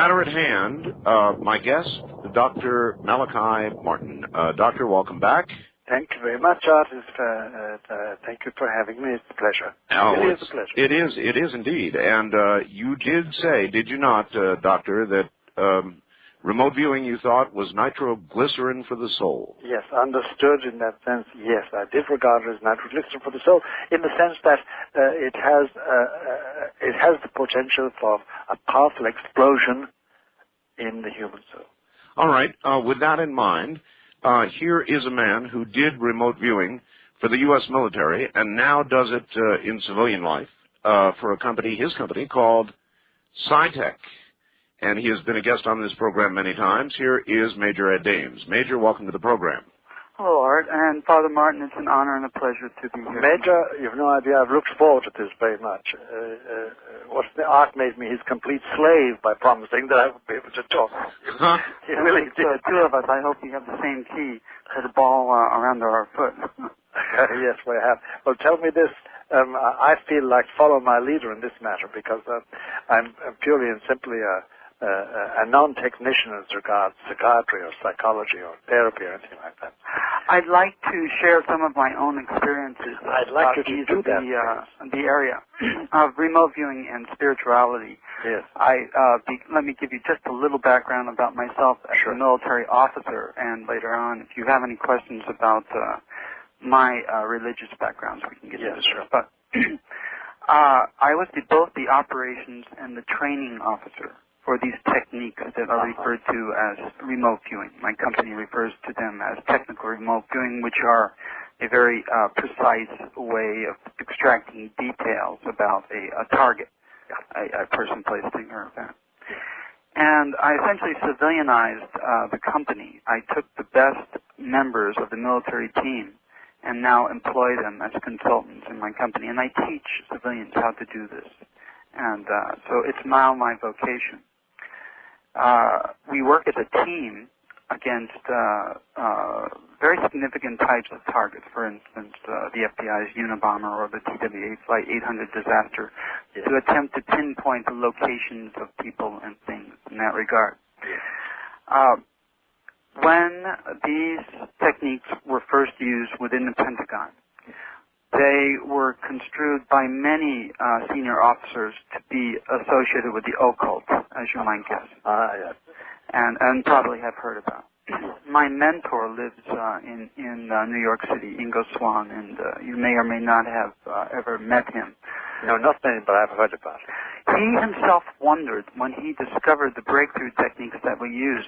matter at hand, my guest, Dr. Malachi Martin. Doctor, welcome back. Thank you very much, Art. Thank you for having me. It's a pleasure. Oh, it is a pleasure. It is indeed. And you did say, did you not, Doctor, that remote viewing, you thought, was nitroglycerin for the soul? Yes, understood in that sense. Yes, I did regard it as nitroglycerin for the soul, in the sense that it has the potential for a powerful explosion in the human soul. All right. With that in mind, here is a man who did remote viewing for the U.S. military and now does it in civilian life for a company, his company, called SciTech. And he has been a guest on this program many times. Here is Major Ed Dames. Major, welcome to the program. Hello, Art, and Father Martin. It's an honor and a pleasure to be here. Major, you have no idea. I've looked forward to this very much. Art made me his complete slave by promising that I would be able to talk. He really did. Two of us. I hope we have the same key for the ball around our foot. Yes, we have. Well, tell me this. I feel like follow my leader in this matter because I'm purely and simply a non-technician as regards psychiatry or psychology or therapy or anything like that. I'd like to share some of my own experiences. I'd like you to do that. The area of remote viewing and spirituality. Yes. Let me give you just a little background about myself as a military officer, and later on, if you have any questions about my religious backgrounds, we can get into this. But I was both the operations and the training officer for these techniques that are referred to as remote viewing. My company refers to them as technical remote viewing, which are a very precise way of extracting details about a target, a person, place, thing, or event. And I essentially civilianized the company. I took the best members of the military team and now employ them as consultants in my company, and I teach civilians how to do this. And so it's now my vocation. We work as a team against very significant types of targets. For instance, the FBI's Unabomber or the TWA Flight 800 disaster, to attempt to pinpoint the locations of people and things in that regard. When these techniques were first used within the Pentagon, they were construed by many senior officers to be associated with the occult, as you might guess, and probably have heard about. My mentor lives in New York City, Ingo Swann, and you may or may not have ever met him. No, not many, but I've heard about it. He himself wondered when he discovered the breakthrough techniques that we use.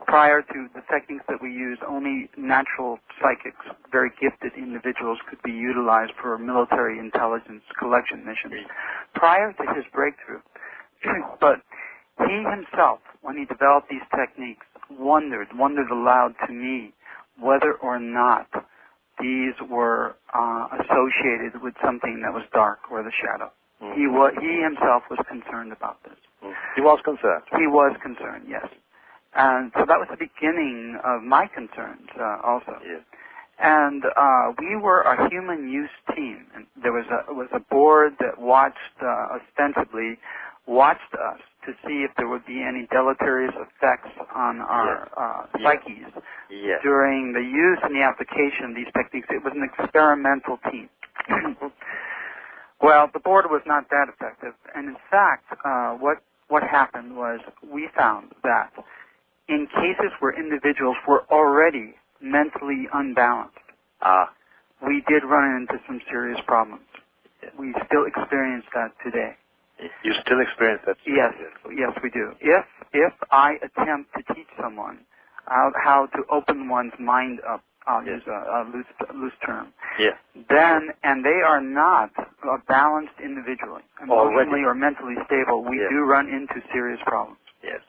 Prior to the techniques that we use, only natural psychics, very gifted individuals, could be utilized for military intelligence collection missions. Prior to his breakthrough, but he himself, when he developed these techniques, wondered aloud to me whether or not these were associated with something that was dark or the shadow. He himself was concerned about this. He was concerned? He was concerned, yes. And so that was the beginning of my concerns also. Yes. And we were a human use team. And there was a board that ostensibly watched us to see if there would be any deleterious effects on our psyches during the use and the application of these techniques. It was an experimental team. Well, the board was not that effective, and in fact, what happened was we found that in cases where individuals were already mentally unbalanced, we did run into some serious problems. We still experience that today. You still experience that? Yes, we do. If I attempt to teach someone how to open one's mind up, I'll use a loose term, then, and they are not balanced individually, emotionally or mentally stable, we do run into serious problems. Yes.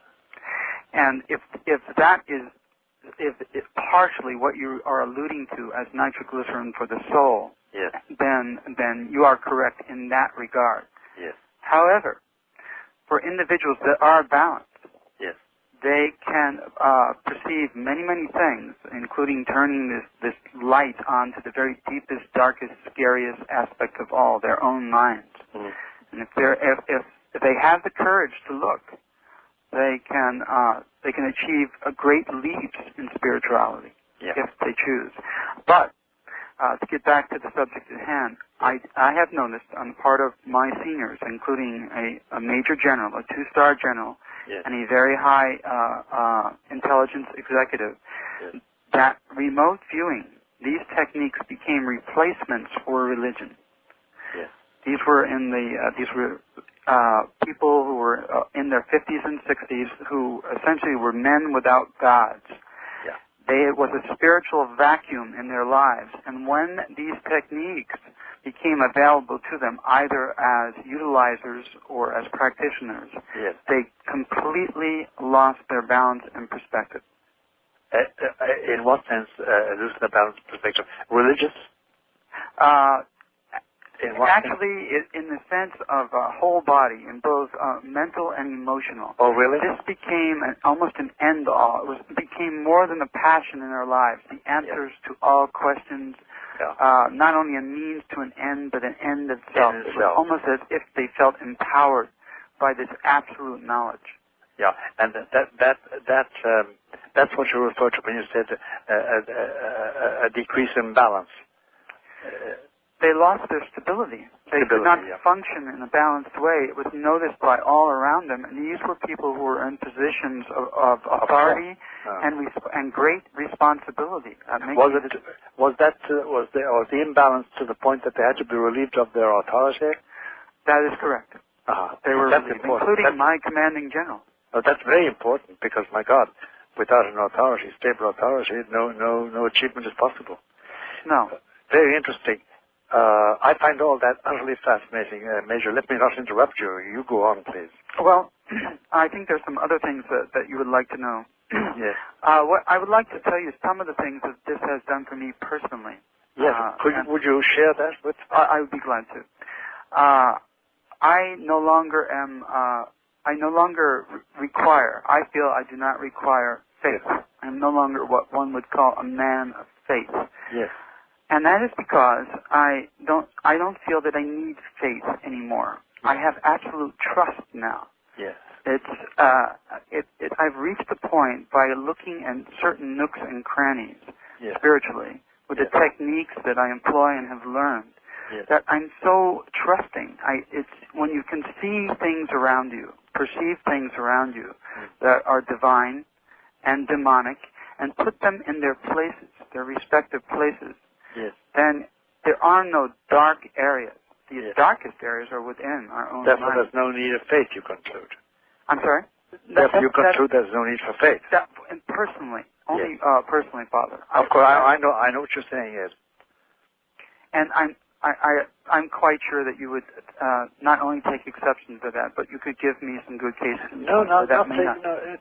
And if that is partially what you are alluding to as nitroglycerin for the soul, then you are correct in that regard. Yes. However, for individuals that are balanced, they can perceive many, many things, including turning this light onto the very deepest, darkest, scariest aspect of all, their own minds. And if they have the courage to look, they can achieve a great leaps in spirituality if they choose. But to get back to the subject at hand, I have noticed on the part of my seniors, including a major general, a 2-star general, and a very high intelligence executive, that remote viewing, these techniques became replacements for religion. These were people who were in their 50s and 60s who essentially were men without gods. It was a spiritual vacuum in their lives, and when these techniques became available to them, either as utilizers or as practitioners, they completely lost their balance and perspective. In what sense, losing the balance and perspective? Religious? Actually, in the sense of whole body, in both mental and emotional. Oh, really? This became almost an end-all. It became more than a passion in their lives, the answers to all questions, not only a means to an end, but an end itself. It was almost as if they felt empowered by this absolute knowledge. Yeah, and that's what you refer to when you said a decrease in balance. They lost their stability. They could not function in a balanced way. It was noticed by all around them, and these were people who were in positions of authority and great responsibility. Was the imbalance to the point that they had to be relieved of their authority? That is correct. They were relieved, including my commanding general. Oh, that's very important because, my God, without an authority, stable authority, no achievement is possible. No. Very interesting. I find all that utterly fascinating. Major, let me not interrupt you. You go on, please. Well, I think there's some other things that you would like to know. Yes. What I would like to tell you some of the things that this has done for me personally. Yes. Would you share that with me? I would be glad to. I no longer require, I feel I do not require faith. I'm no longer what one would call a man of faith. Yes. And that is because I don't feel that I need faith anymore. I have absolute trust now. Yes. I've reached the point by looking at certain nooks and crannies spiritually with the techniques that I employ and have learned that I'm so trusting. It's when you can see things around you, perceive things around you that are divine and demonic, and put them in their places, their respective places. Then there are no dark areas. The darkest areas are within our own Therefore, mind. there's no need of faith, you conclude. I'm sorry? Therefore, you conclude there's no need for faith. And personally, only personally, Father. Of course, I know what you're saying, yes. And I'm quite sure that you would not only take exception to that, but you could give me some good cases. No,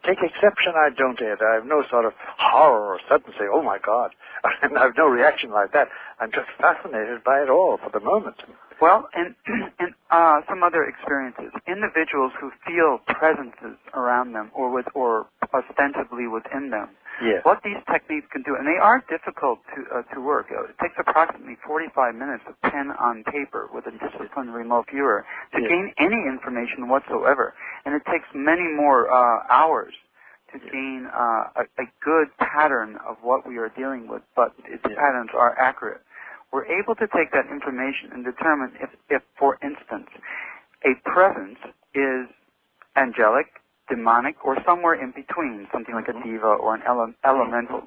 take exception. I don't, Ed. I have no sort of horror or sudden say, oh my God. I have no reaction like that. I'm just fascinated by it all for the moment. Well, and some other experiences. Individuals who feel presences around them or ostensibly within them. Yes. What these techniques can do, and they are difficult to work. It takes approximately 45 minutes of pen on paper with a disciplined remote viewer to gain any information whatsoever. And it takes many more hours to gain a good pattern of what we are dealing with, but its patterns are accurate. We're able to take that information and determine if, for instance, a presence is angelic, demonic, or somewhere in between, something like a diva or an elemental,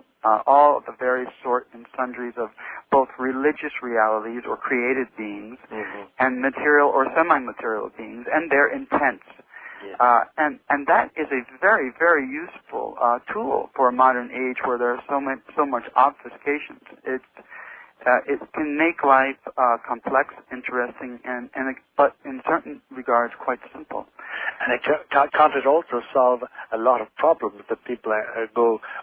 all of the various sort and sundries of both religious realities or created beings and material or semi-material beings and their intents. And that is a very, very useful tool for a modern age where there are so much obfuscation. It can make life complex, interesting, but in certain regards quite simple. And can't it also solve a lot of problems that people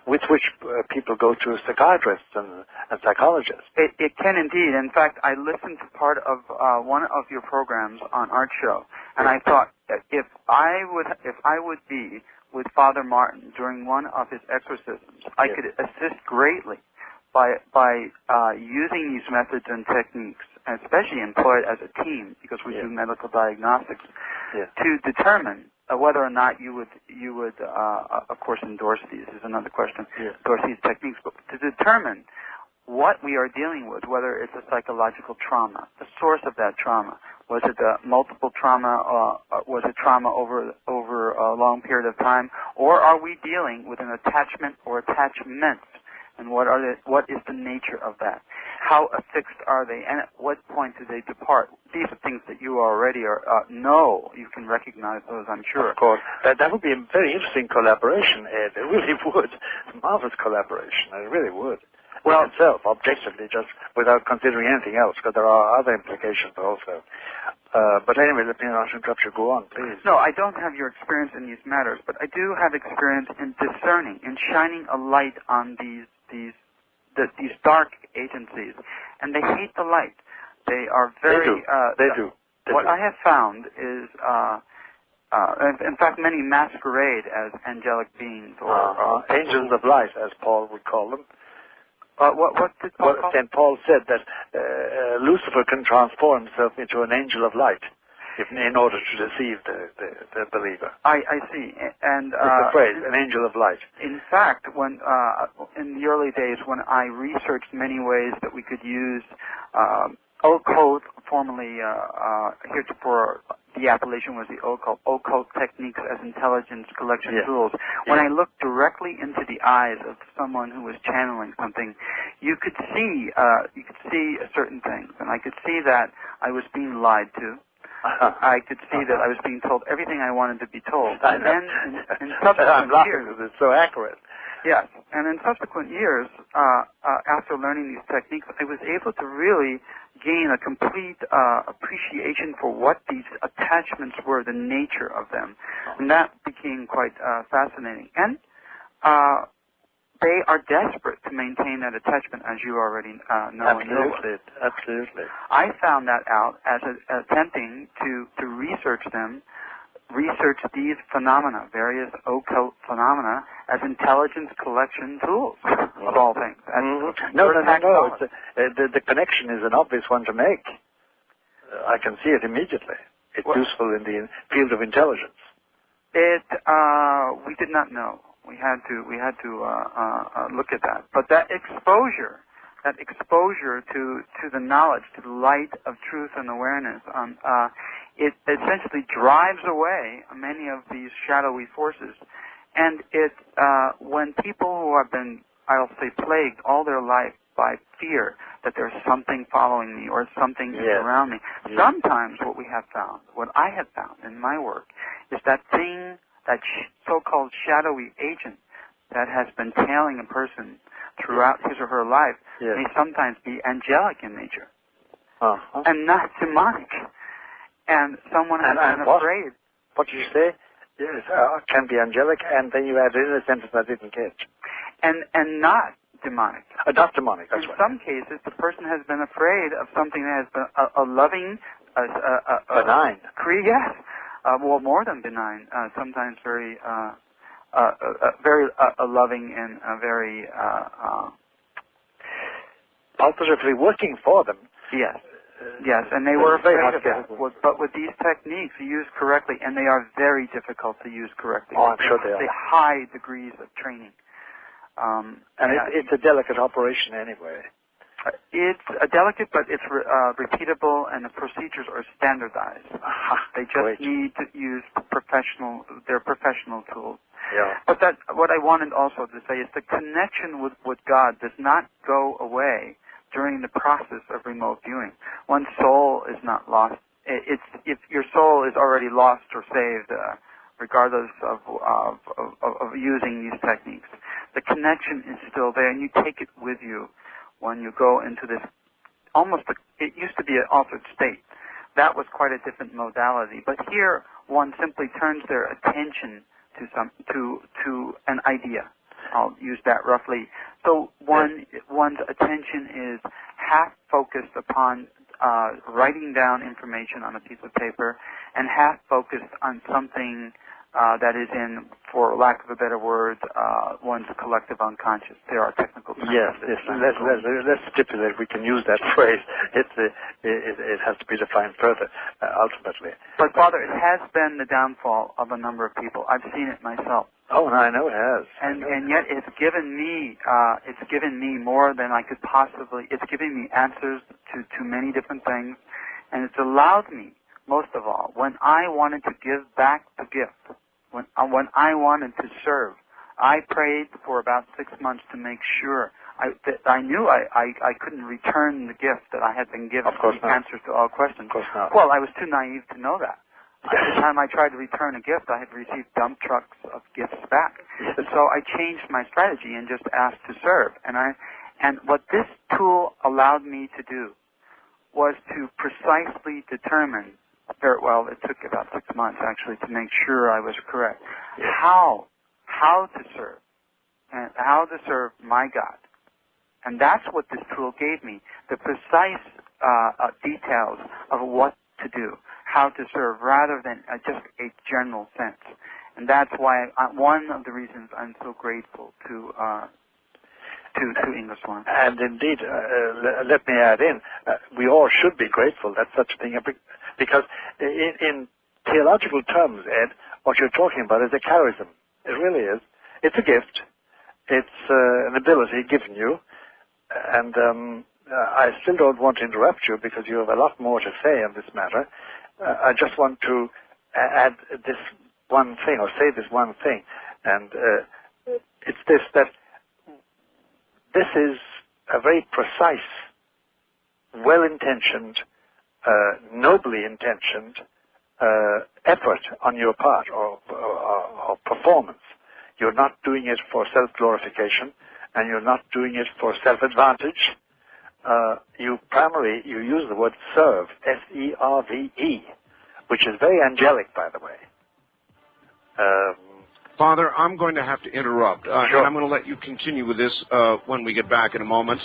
with which people go to psychiatrists and psychologists? It can indeed. In fact, I listened to part of one of your programs on Art Show, and I thought that if I would be with Father Martin during one of his exorcisms, I could assist greatly by using these methods and techniques, especially employed as a team, because we do medical diagnostics, to determine whether or not you would of course endorse these is another question. Yes. Endorse these techniques, but to determine what we are dealing with, whether it's a psychological trauma, the source of that trauma. Was it a multiple trauma, was it trauma over a long period of time, or are we dealing with an attachment or attachments, and what is the nature of that? How affixed are they, and at what point do they depart? These are things that you already know. You can recognize those, I'm sure. Of course. That would be a very interesting collaboration, Ed. It really would. Marvelous collaboration. It really would. Well, itself, objectively, just without considering anything else, because there are other implications also. But anyway, let me not interrupt you. Go on, please. No, I don't have your experience in these matters, but I do have experience in discerning, in shining a light on these dark agencies, and they hate the light. They are very. They do. What I have found is, in fact, many masquerade as angelic beings or angels of light, as Paul would call them. What did Paul call? St. Paul said that Lucifer can transform himself into an angel of light in order to deceive the believer. I see. And it's the phrase, an angel of light. In fact, when in the early days, when I researched many ways that we could use occult, formerly heretofore the appellation was the occult techniques as intelligence collection tools. When I looked directly into the eyes of someone who was channeling something, you could see certain things, and I could see that I was being lied to. I could see that I was being told everything I wanted to be told. And then in subsequent years, because it's so accurate. Yes, and in subsequent years, after learning these techniques, I was able to really gain a complete appreciation for what these attachments were, the nature of them, and that became quite fascinating. And they are desperate to maintain that attachment, as you already know. Absolutely. I found that out as attempting to research these phenomena, various occult phenomena, as intelligence collection tools, of all things. No. The connection is an obvious one to make. I can see it immediately. It's useful in the field of intelligence. We did not know. We had to look at that. But that exposure to the knowledge, to the light of truth and awareness, it essentially drives away many of these shadowy forces. And when people who have been, I'll say, plagued all their life by fear that there's something following me or something is around me, sometimes what I have found in my work, is that thing, that so-called shadowy agent that has been tailing a person throughout his or her life may sometimes be angelic in nature and not demonic. And someone has been afraid. What did you say? Yes, can be angelic, and then you add in a sentence I didn't catch. And not demonic. Not demonic, that's right. In some cases, the person has been afraid of something that has been a loving, benign. Yes. Well, more than benign. Sometimes very loving and very positively working for them. Yes. Yes, and they were afraid of that. But with these techniques used correctly, and they are very difficult to use correctly. Oh, I'm sure they are. They high degrees of training. It's a delicate operation anyway. It's a delicate, but it's repeatable, and the procedures are standardized. They just need to use their professional tools. Yeah. But what I wanted also to say is the connection with God does not go away during the process of remote viewing. One's soul is not lost. If your soul is already lost or saved, regardless of using these techniques, the connection is still there, and you take it with you when you go into this it used to be an altered state. That was quite a different modality. But here, one simply turns their attention to an idea. I'll use that roughly. So one's attention is half focused upon writing down information on a piece of paper, and half focused on something that is in, for lack of a better word, one's collective unconscious. There are technical terms. Yes, let's stipulate. We can use that phrase. It has to be defined further, ultimately. But Father, it has been the downfall of a number of people. I've seen it myself. Oh, I know it has. And yet it's given me more than I could possibly. It's given me answers to many different things, and it's allowed me, most of all, when I wanted to give back the gift, when I wanted to serve, I prayed for about 6 months to make sure that I knew I couldn't return the gift that I had been given. Of course the not. Answers to all questions. Of course not. Well, I was too naive to know that. Every time I tried to return a gift, I had received dump trucks of gifts back. So I changed my strategy and just asked to serve. And what this tool allowed me to do was to precisely determine, well, it took about 6 months actually to make sure I was correct, how to serve, and how to serve my God. And that's what this tool gave me, the precise details of what to do, how to serve, rather than just a general sense. And that's why one of the reasons I'm so grateful to English One. And indeed, let me add in, we all should be grateful that such a thing, because in theological terms, Ed, what you're talking about is a charism. It really is. It's a gift. It's an ability given you. And I still don't want to interrupt you because you have a lot more to say on this matter. I just want to add this one thing, or say this one thing, and it's this, that this is a very precise, well-intentioned, nobly intentioned effort on your part, or performance. You're not doing it for self-glorification, and you're not doing it for self-advantage. You use the word serve, S-E-R-V-E, which is very angelic, by the way. Father, I'm going to have to interrupt, Sure. and I'm going to let you continue with this when we get back in a moment.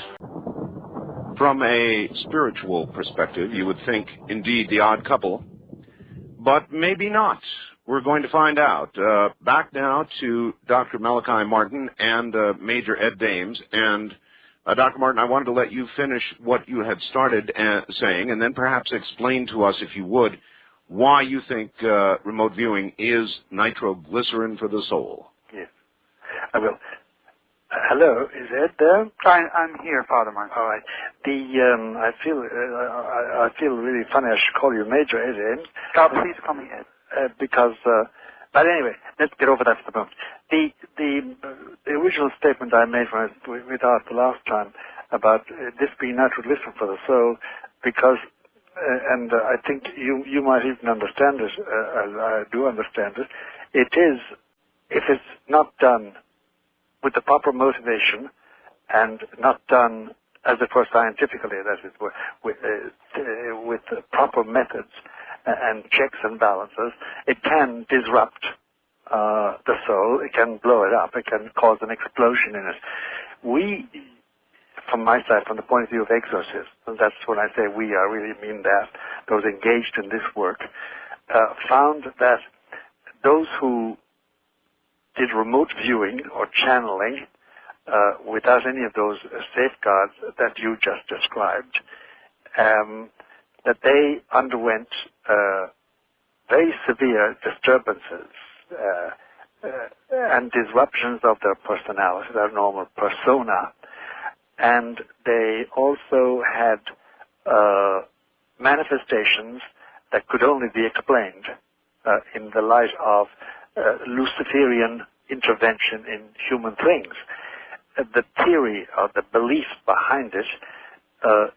From a spiritual perspective, you would think, indeed, the odd couple, but maybe not. We're going to find out. Back now to Dr. Malachi Martin and Major Ed Dames. And Dr. Martin, I wanted to let you finish what you had started saying, and then perhaps explain to us, if you would, why you think remote viewing is nitroglycerin for the soul. Yes, I will. Hello, is Ed there? I'm here, Father Martin. All right. I feel really funny. I should call you Major Ed. God, please call me Ed. Because, but anyway, let's get over that for the moment. The original statement I made when we talked the last time about this being nitroglycerin for the soul, because, and I think you might even understand it, as I do understand it, it is, if it's not done with the proper motivation and not done, as it were, scientifically, that is, with proper methods and checks and balances, it can disrupt the soul. It can blow it up. It can cause an explosion in it. We, from my side, from the point of view of exorcists, and that's when I say we, I really mean that, those engaged in this work, found that those who did remote viewing or channeling without any of those safeguards that you just described, that they underwent very severe disturbances and disruptions of their personality, their normal persona, and they also had manifestations that could only be explained in the light of Luciferian intervention in human things. The theory or the belief behind it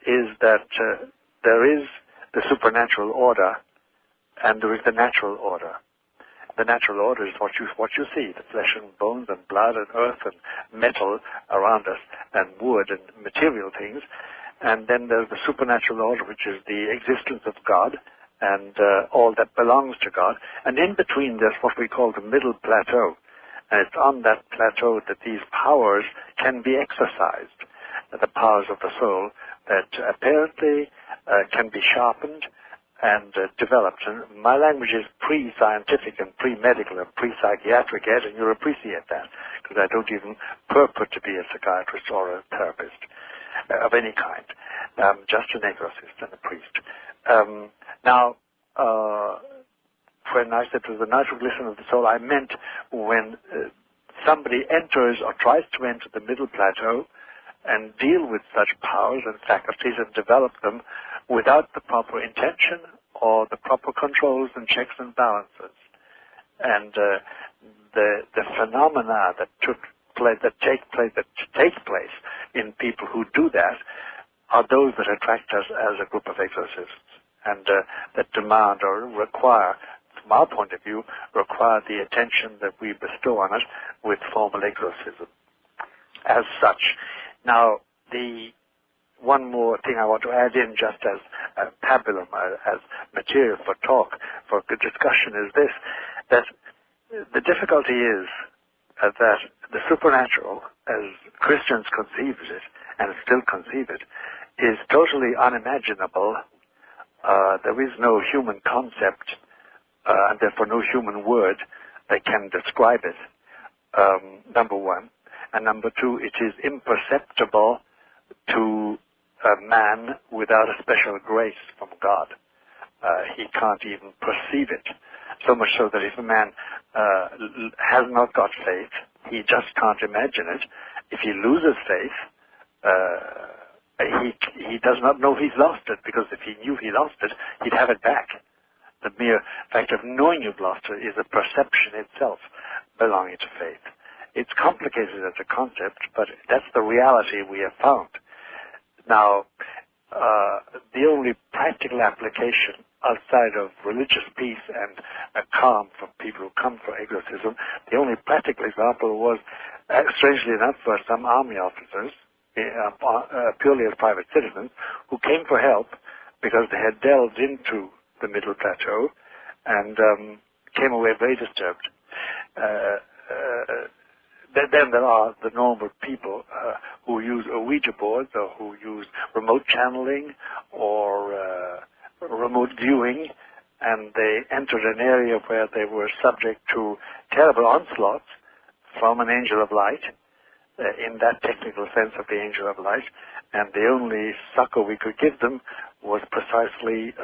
is that there is the supernatural order and there is the natural order. The natural order is what you see, the flesh and bones and blood and earth and metal around us and wood and material things. And then there's the supernatural order, which is the existence of God and all that belongs to God. And in between there's what we call the middle plateau. And it's on that plateau that these powers can be exercised, the powers of the soul that apparently can be sharpened and developed. And my language is pre-scientific and pre-medical and pre-psychiatric, Ed, and you'll appreciate that, because I don't even purport to be a psychiatrist or a therapist of any kind. Just an exorcist and a priest. Now, when I said it was the nitroglycerin of the soul, I meant when somebody enters or tries to enter the middle plateau and deal with such powers and faculties and develop them without the proper intention or the proper controls and checks and balances. And the phenomena that take place in people who do that are those that attract us as a group of exorcists, and that demand or require, from our point of view, require the attention that we bestow on it with formal exorcism as such. Now, the one more thing I want to add in, just as a pabulum, as material for talk, for good discussion, is this, that the difficulty is that the supernatural, as Christians conceive it, and still conceive it, is totally unimaginable. There is no human concept, and therefore no human word that can describe it, number one. And number two, it is imperceptible to a man without a special grace from God. He can't even perceive it. So much so that if a man has not got faith, he just can't imagine it. If he loses faith, he does not know he's lost it, because if he knew he lost it, he'd have it back. The mere fact of knowing you've lost it is a perception itself belonging to faith. It's complicated as a concept, but that's the reality we have found. Now, the only practical application outside of religious peace and a calm for people who come for exorcism, the only practical example was, strangely enough, for some army officers, purely as private citizens, who came for help because they had delved into the middle plateau and came away very disturbed. Then there are the normal people who use Ouija boards or who use remote channeling or remote viewing, and they entered an area where they were subject to terrible onslaughts from an angel of light, in that technical sense of the angel of light, and the only succor we could give them was precisely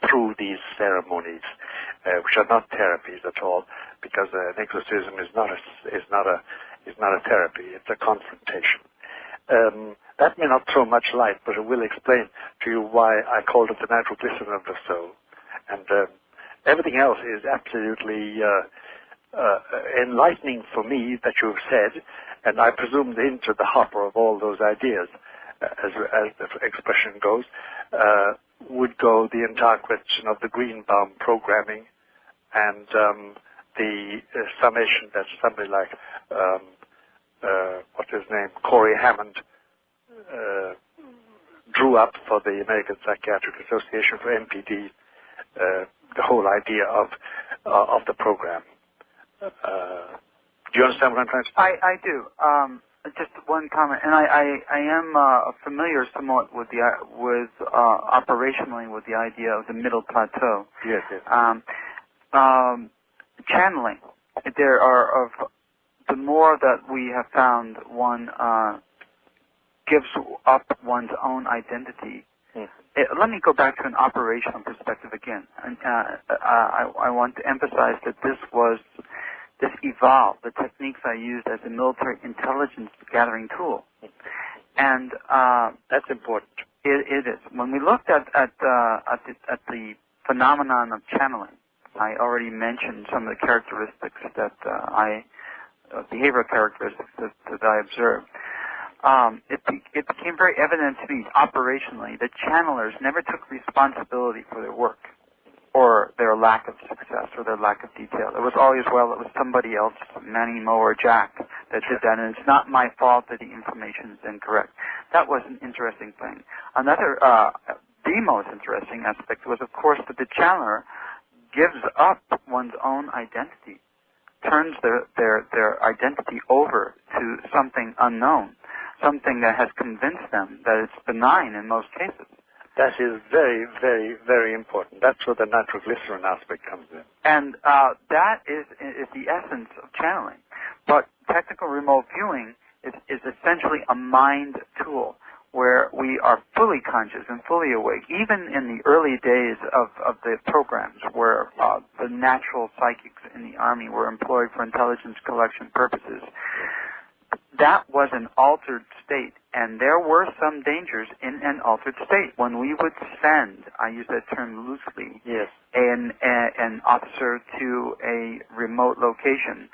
through these ceremonies, which are not therapies at all, because an exorcism is not a therapy; it's a confrontation. That may not throw much light, but it will explain to you why I called it the nitroglycerin of the soul. And everything else is absolutely enlightening for me that you've said, and I presume into the hopper of all those ideas, as the expression goes, would go the entire question of the Greenbaum programming and the summation that somebody like, what's his name, Corey Hammond, drew up for the American Psychiatric Association for MPD, the whole idea of the program. Do you understand what I'm trying to say? I do. Just one comment, and I am familiar somewhat with operationally with the idea of the middle plateau. Yes. Channeling. There are the more that we have found, one gives up one's own identity. Let me go back to an operational perspective again, and I want to emphasize that this evolved, the techniques I used as a military intelligence gathering tool. And that's important. It is. When we looked at the phenomenon of channeling, I already mentioned some of the characteristics that behavioral characteristics that I observed. It became very evident to me operationally that channelers never took responsibility for their work, or their lack of success, or their lack of detail. It was always, well, it was somebody else, Manny, Mo, or Jack, that did that, and it's not my fault that the information is incorrect. That was an interesting thing. Another, the most interesting aspect was, of course, that the channeler gives up one's own identity, turns their identity over to something unknown, something that has convinced them that it's benign in most cases. That is very, very, very important. That's where the nitroglycerin aspect comes in. And that is the essence of channeling. But technical remote viewing is essentially a mind tool where we are fully conscious and fully awake. Even in the early days of the programs where the natural psychics in the Army were employed for intelligence collection purposes, that was an altered state, and there were some dangers in an altered state. When we would send, I use that term loosely, yes, an officer to a remote location,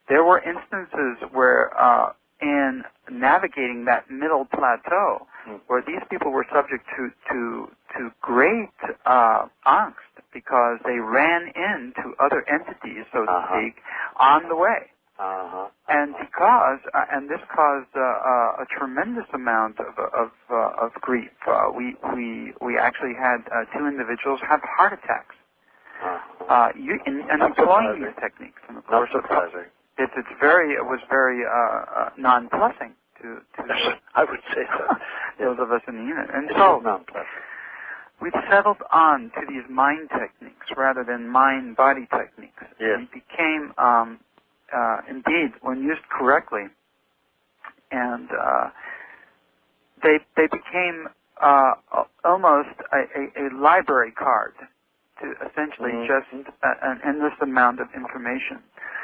there were instances where in navigating that middle plateau, where these people were subject to great angst because they ran into other entities, so to speak, on the way. And and this caused a tremendous amount of grief. We actually had 2 individuals have heart attacks. In employing these techniques, and of course, it was very nonplussing to I would say so. those of us in the unit. And so we settled on to these mind techniques rather than mind-body techniques. Yes. It became indeed, when used correctly, and they became almost a library card to essentially just an endless amount of information.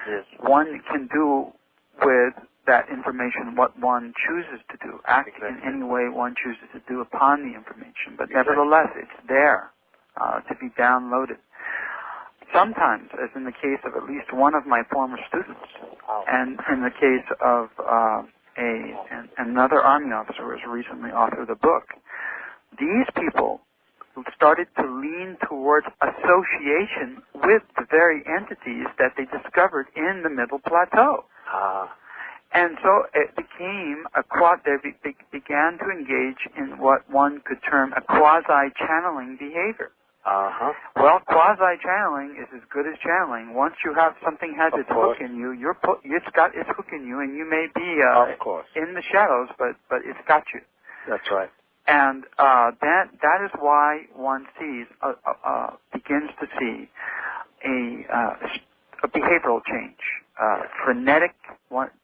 Yes. One can do with that information what one chooses to do, act in any way one chooses to do upon the information, but nevertheless it's there to be downloaded. Sometimes, as in the case of at least one of my former students, and in the case of another Army officer who has recently authored a book, these people started to lean towards association with the very entities that they discovered in the middle plateau. And so it became they began to engage in what one could term a quasi-channeling behavior. Well, quasi-channeling is as good as channeling. Once you have something has its hook in you, it's got its hook in you, and you may be in the shadows, but it's got you. That's right. And that is why one begins to see a behavioral change. Frenetic.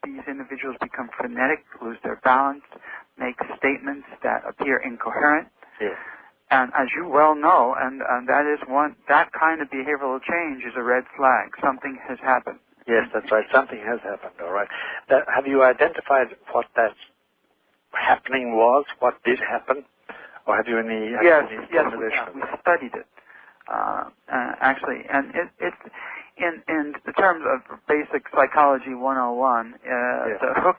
These individuals become frenetic, lose their balance, make statements that appear incoherent. Yes. And as you well know, and that kind of behavioral change is a red flag. Something has happened. Yes, that's right. Something has happened. All right. Have you identified what that happening was? What did happen? Or have you any? Yes, we studied it actually, and it's in the terms of basic psychology 101. The hook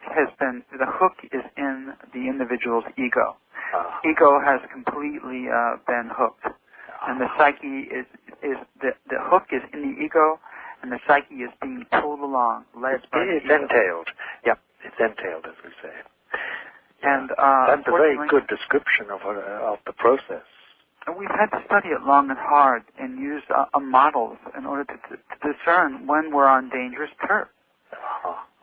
is in the individual's ego. Ego has completely been hooked, and the psyche the hook is in the ego, and the psyche is being pulled along, led by the ego. Entailed. Yep, it's entailed, as we say. And that's a very good description of the process. And we've had to study it long and hard and use models in order to discern when we're on dangerous turf.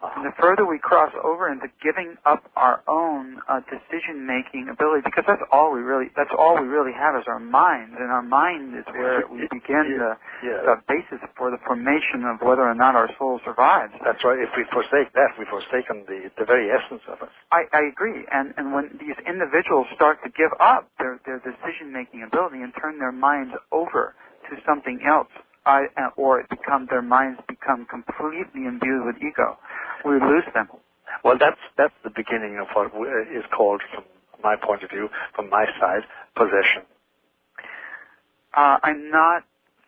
And the further we cross over into giving up our own decision-making ability, because that's all we really have is our mind, and our mind is where we begin the basis for the formation of whether or not our soul survives. That's right. If we forsake that, we've forsaken the very essence of us. I agree. And when these individuals start to give up their decision-making ability and turn their minds over to something else, or their minds become completely imbued with ego, we lose them. Well, that's the beginning of what is called, from my point of view, from my side, possession. I'm not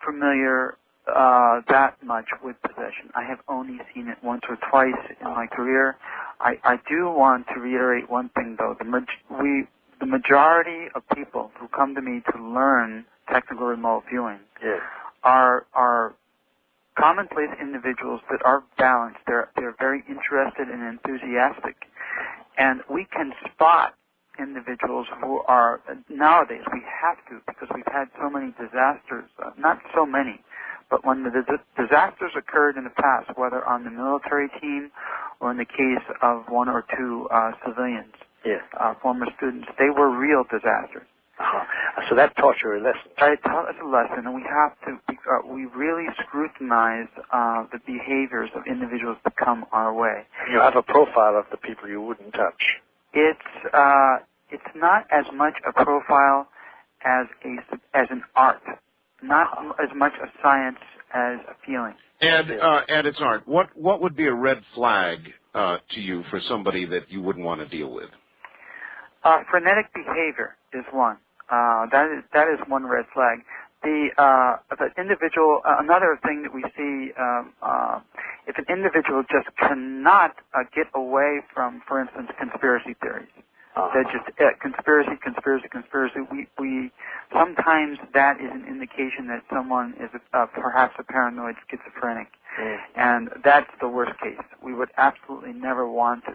familiar that much with possession. I have only seen it once or twice in my career. I do want to reiterate one thing, though. The majority of people who come to me to learn technical remote viewing are commonplace individuals that are balanced. They're very interested and enthusiastic. And we can spot individuals who are, nowadays we have to, because we've had so many disasters, not so many, but when the disasters occurred in the past, whether on the military team or in the case of one or two civilians, former students, they were real disasters. So that taught you a lesson. It taught us a lesson, and we have to, we really scrutinize the behaviors of individuals that come our way. You have a profile of the people you wouldn't touch. It's not as much a profile as an art, not as much a science as a feeling. And it's art. What would be a red flag to you for somebody that you wouldn't want to deal with? Frenetic behavior is one. That is one red flag. The individual, another thing that we see, if an individual just cannot get away from, for instance, conspiracy theories. That just conspiracy. We sometimes that is an indication that someone is perhaps a paranoid schizophrenic, and that's the worst case. We would absolutely never want to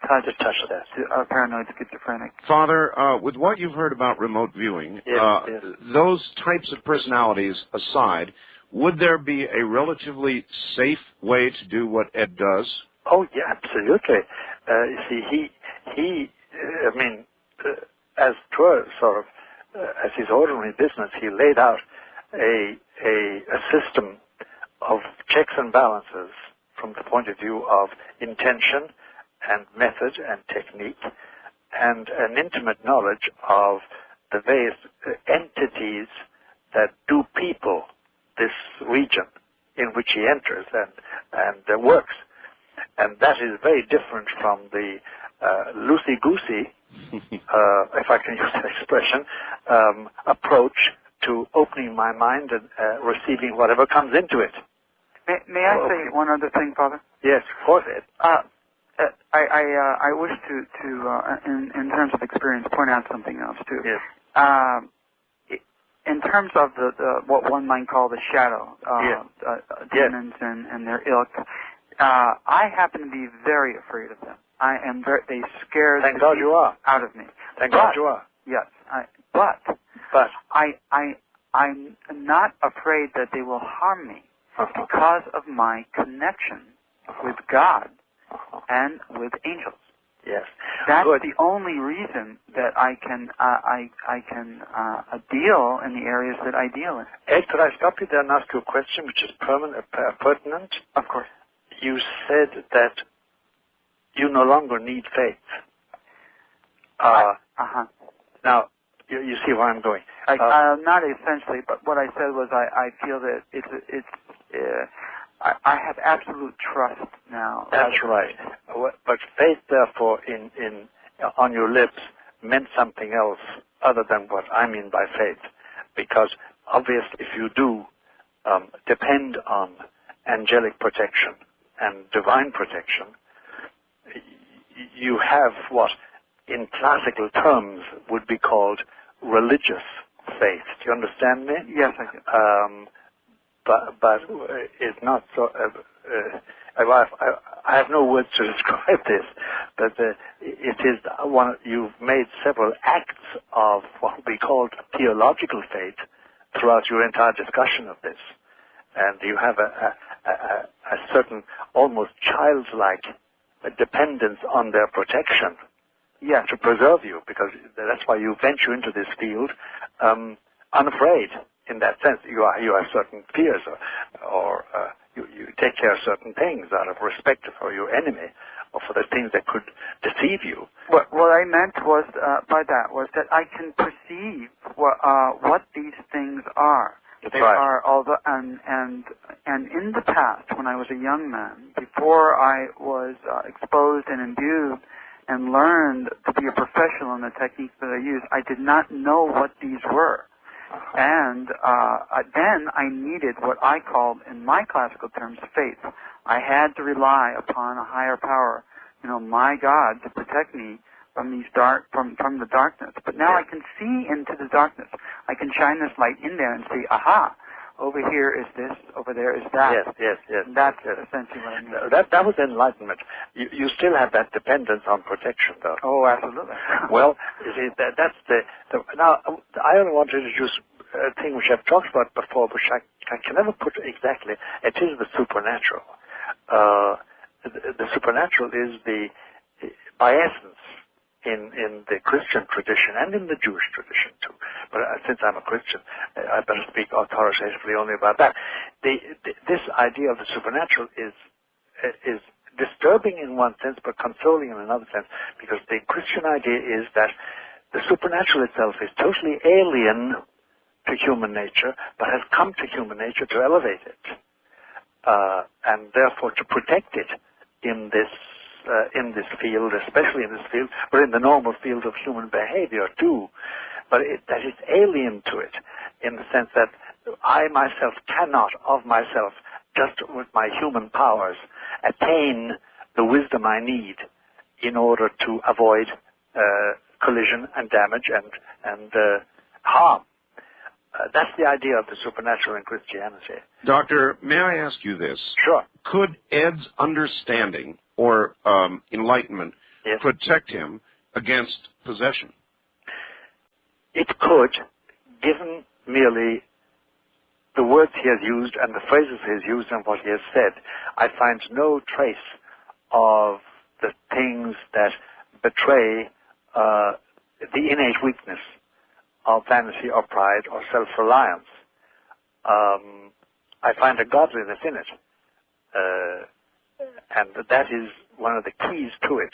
touch that to a paranoid schizophrenic. Father, with what you've heard about remote viewing, those types of personalities aside, would there be a relatively safe way to do what Ed does? Oh yeah, absolutely. You see, he. I mean, as his ordinary business, he laid out a system of checks and balances from the point of view of intention and method and technique, and an intimate knowledge of the various entities that do people this region in which he enters and works. And that is very different from the loosey-goosey, if I can use that expression, approach to opening my mind and receiving whatever comes into it. May I say one other thing, Father? Yes, of course, Ed. I wish to in terms of experience, point out something else too. Yes. In terms of the what one might call the shadow demons and their ilk, I happen to be very afraid of them. They scare Thank God you are. out of me. Thank God you are. Yes, but I'm not afraid that they will harm me because of my connection with God and with angels. Yes, that's the only reason that I can deal in the areas that I deal in. Ed, could I stop you there and ask you a question which is pertinent? Of course. You said that you no longer need faith. Now, you see where I'm going. Not essentially, but what I said was I feel that I have absolute trust now. That's right. But faith, therefore, on your lips meant something else other than what I mean by faith. Because obviously, if you do depend on angelic protection and divine protection, you have what in classical terms would be called religious faith. Do you understand me? Yes, I do. But it's not so. I have no words to describe this, but it is one. You've made several acts of what we call theological faith throughout your entire discussion of this, and you have a certain almost childlike dependence on their protection, to preserve you, because that's why you venture into this field unafraid. In that sense, you have certain fears, or you take care of certain things out of respect for your enemy, or for the things that could deceive you. What I meant was by that was that I can perceive what these things are. They are and in the past, when I was a young man, before I was exposed and imbued and learned to be a professional in the techniques that I use, I did not know what these were. And then I needed what I called, in my classical terms, faith. I had to rely upon a higher power, my God, to protect me from these from the darkness. But now I can see into the darkness. I can shine this light in there and see, aha, over here is this, over there is that. Yes. That's essentially what I mean. That was enlightenment. You still have that dependence on protection, though. Oh, absolutely. Well, you see, that's the. Now, I only want to introduce a thing which I've talked about before, which I can never put exactly. It is the supernatural. The supernatural is by essence, in the Christian tradition and in the Jewish tradition too. But since I'm a Christian, I better speak authoritatively only about that. This idea of the supernatural is disturbing in one sense, but consoling in another sense, because the Christian idea is that the supernatural itself is totally alien to human nature, but has come to human nature to elevate it, and therefore to protect it in this field, especially in this field, but in the normal field of human behavior too. But that it's alien to it, in the sense that I myself cannot, of myself, just with my human powers, attain the wisdom I need in order to avoid collision and damage and harm. That's the idea of the supernatural in Christianity. Doctor, may I ask you this? Sure. Could Ed's understanding or enlightenment protect him against possession? It could, given merely the words he has used and the phrases he has used and what he has said. I find no trace of the things that betray the innate weakness of vanity or pride or self-reliance. I find a godliness in it, and that is one of the keys to it.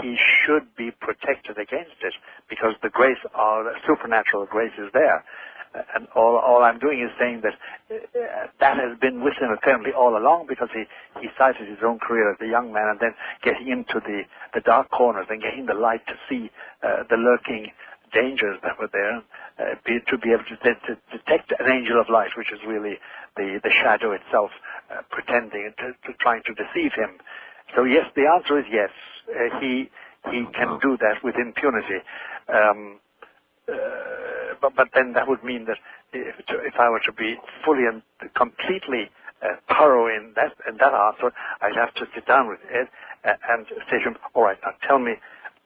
He should be protected against it because the grace, the supernatural grace, is there. And all I'm doing is saying that that has been with him apparently all along, because he cited his own career as a young man and then getting into the dark corners and getting the light to see the lurking dangers that were there, to be able to detect an angel of light, which is really the shadow itself pretending to trying to deceive him. So yes, the answer is yes. He can do that with impunity. But then that would mean that if I were to be fully and completely thorough in that answer, I'd have to sit down with Ed and say to him, all right, now tell me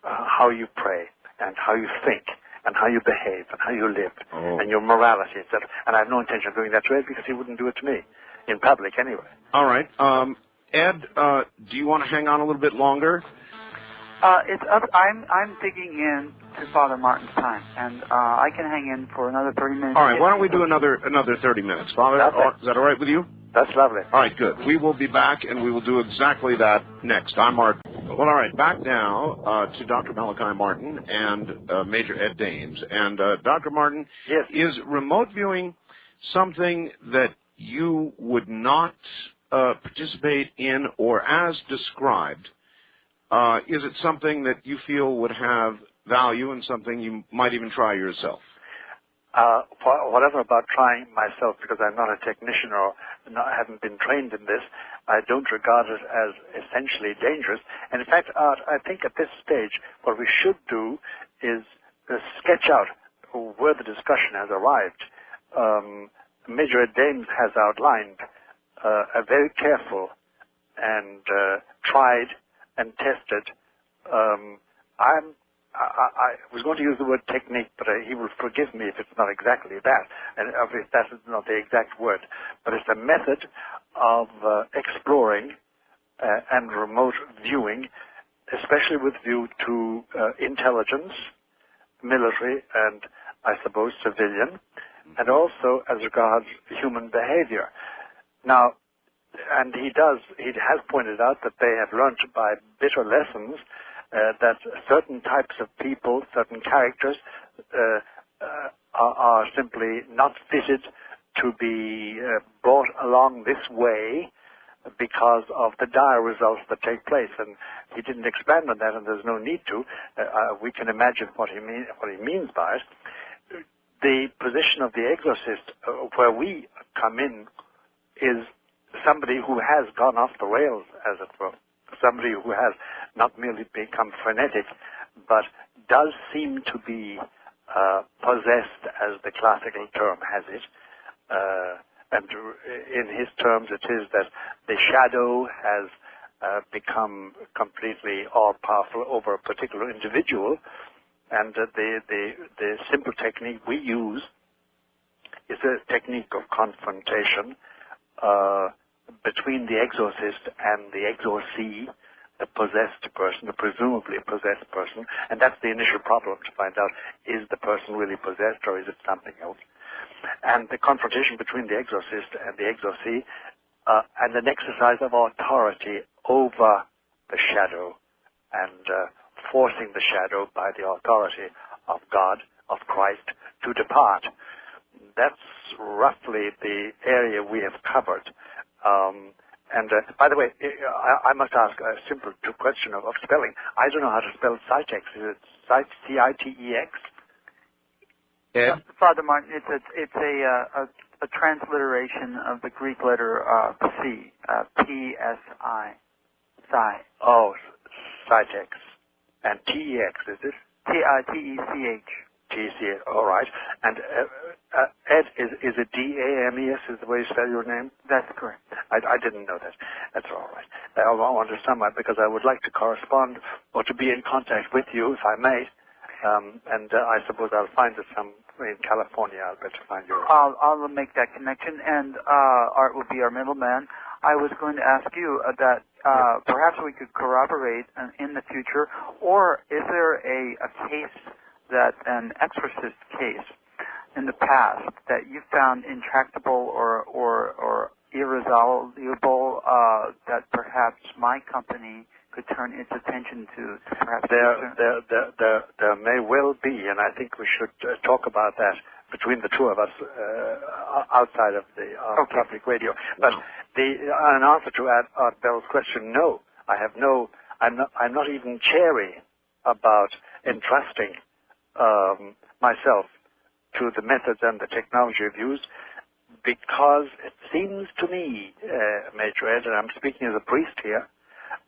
how you pray and how you think and how you behave and how you live and your morality, etc. And I have no intention of doing that to Ed, because he wouldn't do it to me, in public anyway. All right. Ed, do you want to hang on a little bit longer? It's up. I'm digging in to Father Martin's time, and I can hang in for another 30 minutes. All right. Why don't we do another 30 minutes, Father? Is that all right with you? That's lovely. All right, good. We will be back, and we will do exactly that next. I'm Mark. Well, all right. Back now to Dr. Malachi Martin and Major Ed Dames. And Dr. Martin, yes. Is remote viewing something that you would not participate in, or as described? Is it something that you feel would have value and something you might even try yourself? Whatever about trying myself, because I'm not a technician or haven't been trained in this, I don't regard it as essentially dangerous. And in fact, I think at this stage, what we should do is sketch out where the discussion has arrived. Major Ed Dames has outlined a very careful and tried and tested. I was going to use the word technique, but he will forgive me if it's not exactly that, and if that is not the exact word. But it's a method of exploring and remote viewing, especially with view to intelligence, military, and I suppose civilian, and also as regards human behavior. Now, and he has pointed out that they have learned by bitter lessons that certain types of people, certain characters, are simply not fitted to be brought along this way because of the dire results that take place. And he didn't expand on that, and there's no need to. We can imagine what he means by it. The position of the exorcist, where we come in, is somebody who has gone off the rails, as it were. Somebody who has not merely become frenetic, but does seem to be possessed, as the classical term has it. And in his terms, it is that the shadow has become completely all-powerful over a particular individual, and the simple technique we use is a technique of confrontation between the exorcist and the exorcee, the possessed person, the presumably possessed person, and that's the initial problem, to find out, is the person really possessed or is it something else? And the confrontation between the exorcist and the exorcee, and an exercise of authority over the shadow, and forcing the shadow by the authority of God, of Christ, to depart. That's roughly the area we have covered. And by the way, I must ask a simple question of spelling. I don't know how to spell Citex. Is it C-I-T-E-X? Yeah. Father Martin, it's a transliteration of the Greek letter C, P-S-I, Psi. Oh, Citex. And T-E-X, is it? T-E-C-H. T-E-C-H, all right. And Ed, is it D-A-M-E-S is the way you spell your name? That's correct. I didn't know that. That's all right. I want to sum up because I would like to correspond or to be in contact with you, if I may. And I suppose I'll find it in California. I'll better find you. I'll make that connection, and Art will be our middleman. I was going to ask you that perhaps we could corroborate in the future, or is there a case that an exorcist case in the past that you found intractable or irresolvable that perhaps my company could turn its attention to perhaps there may well be, and I think we should talk about that between the two of us outside of the public radio. But an answer to Art Bell's question, no, I have no. I'm not even chary about entrusting myself to the methods and the technology we've used, because it seems to me, Major Ed, and I'm speaking as a priest here,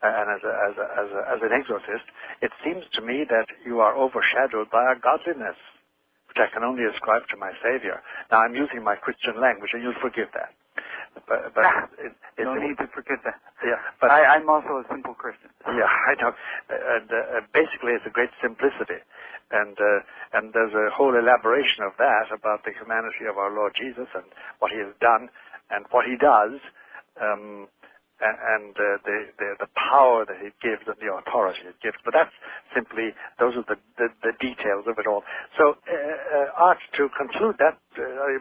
and as an exorcist, it seems to me that you are overshadowed by a godliness, which I can only ascribe to my Savior. Now, I'm using my Christian language, and you'll forgive that. But no need to forget that. Yeah, but I'm also a simple Christian. Yeah, I know. And basically, it's a great simplicity, and there's a whole elaboration of that about the humanity of our Lord Jesus and what He has done and what He does, and the power that He gives and the authority it gives. But that's simply, those are the details of it all. So, Art, to conclude that,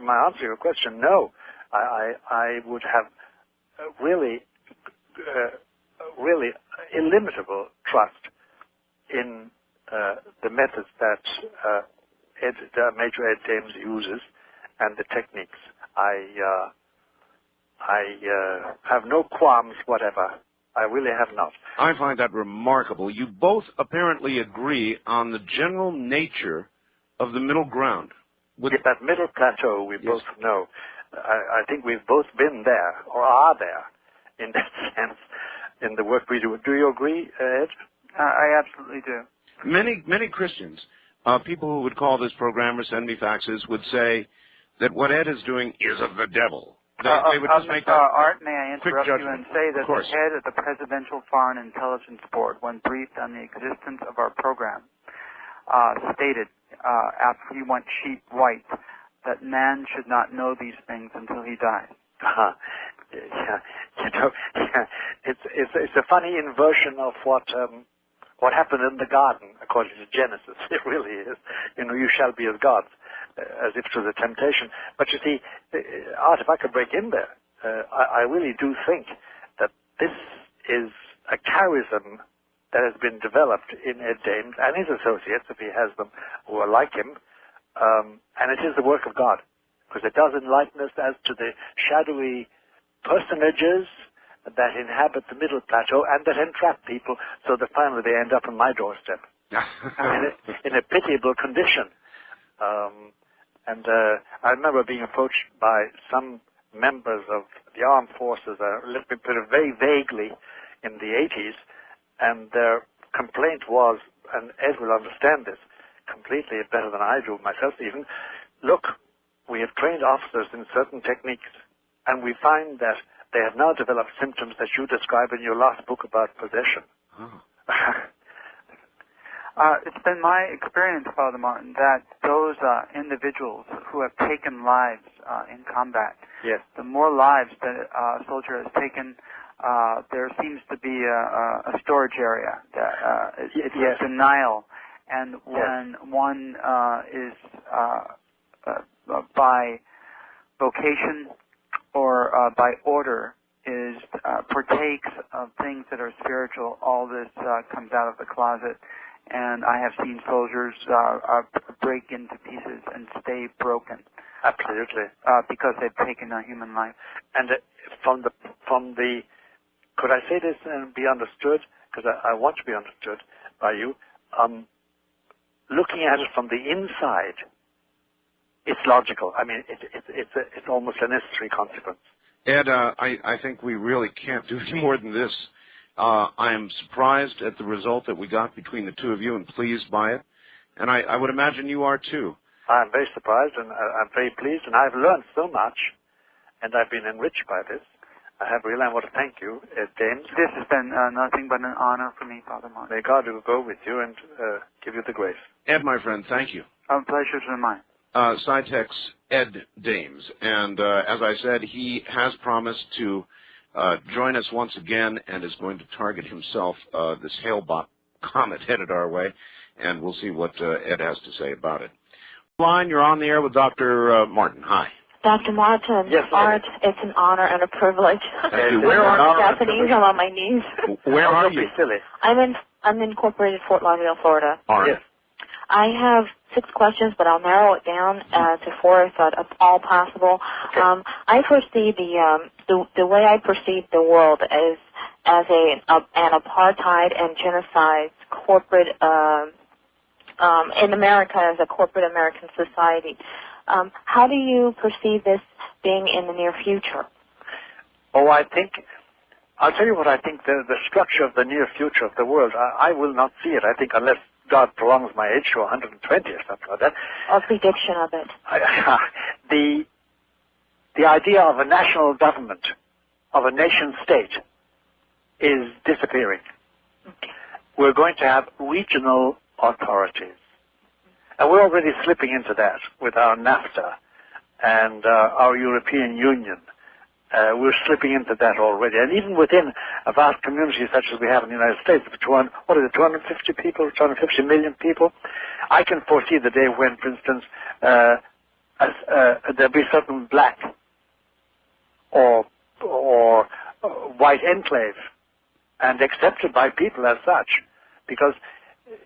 my answer to your question, no. I would have really illimitable trust in the methods that Major Ed James uses and the techniques. I have no qualms whatever. I really have not. I find that remarkable. You both apparently agree on the general nature of the middle ground. That middle plateau we both know. I think we've both been there, or are there, in that sense, in the work we do. Do you agree, Ed? I absolutely do. Many Christians, people who would call this program or send me faxes, would say that what Ed is doing is of the devil. They would just make that Art, may I interrupt you and say that the head of the Presidential Foreign Intelligence Board, when briefed on the existence of our program, stated, after he went sheep white, that man should not know these things until he dies. Yeah, it's a funny inversion of what happened in the garden, according to Genesis. It really is. You shall be as gods, as if it was a temptation. But you see, Art, if I could break in there, I really do think that this is a charism that has been developed in Ed James and his associates, if he has them, who are like him. And it is the work of God, because it does enlighten us as to the shadowy personages that inhabit the middle plateau and that entrap people so that finally they end up on my doorstep in a pitiable condition. And I remember being approached by some members of the armed forces, a little bit very vaguely in the 80s, and their complaint was, and Ed will understand this completely better than I do myself even, look, we have trained officers in certain techniques, and we find that they have now developed symptoms that you describe in your last book about possession. Oh. It's been my experience, Father Martin, that those individuals who have taken lives in combat, yes, the more lives that a soldier has taken, there seems to be a storage area. It's a denial, and when one is by vocation or by order partakes of things that are spiritual, all this comes out of the closet. And I have seen soldiers break into pieces and stay broken. Absolutely. Because they've taken a human life. And from the, could I say this and be understood? Because I want to be understood by you. Looking at it from the inside, it's logical. I mean, it's almost a necessary consequence. Ed, I think we really can't do any more than this. I am surprised at the result that we got between the two of you and pleased by it. And I would imagine you are too. I'm very surprised and I'm very pleased, and I've learned so much, and I've been enriched by this. I want to thank you, James. This has been nothing but an honor for me, Father Martin. May God go with you and give you the grace. Ed, my friend, thank you. A pleasure to mine. Scitex Ed Dames. And as I said, he has promised to join us once again and is going to target himself this Hale-Bopp comet headed our way, and we'll see what Ed has to say about it. Line, you're on the air with Dr. Martin. Hi. Dr. Martin, yes, Art, it's an honor and a privilege. Thank you. Where are you? Japanese, I'm on my knees. Where are you? Silly. I'm in incorporated Fort Lauderdale, Florida. All right. Yes. I have 6 questions, but I'll narrow it down to 4 if all possible. Okay. I foresee the way I perceive the world as an apartheid and genocide corporate in America as a corporate American society. How do you perceive this being in the near future? Oh, I'll tell you what I think the structure of the near future of the world. I will not see it, I think, unless God prolongs my age to 120 or something like that. A prediction of it. The idea of a national government, of a nation state, is disappearing. Okay. We're going to have regional authorities. And we're already slipping into that with our NAFTA and our European Union. We're slipping into that already. And even within a vast community such as we have in the United States, of 250 people, 250 million people, I can foresee the day when, for instance, there'll be certain black or white enclave and accepted by people as such. Because,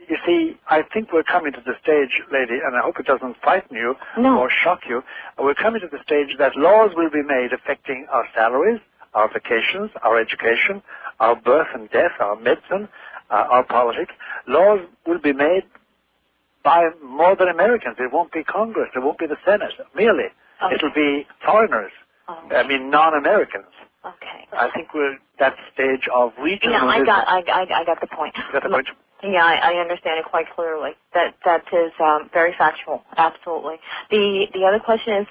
you see, I think we're coming to the stage, lady, and I hope it doesn't frighten you or shock you. We're coming to the stage that laws will be made affecting our salaries, our vacations, our education, our birth and death, our medicine, our politics. Laws will be made by more than Americans. It won't be Congress. It won't be the Senate, merely. Okay. It'll be foreigners. I mean, non-Americans. Okay. I think we're at that stage of regional. I got the point. You got the point? Yeah, I understand it quite clearly. That is very factual. Absolutely. The other question is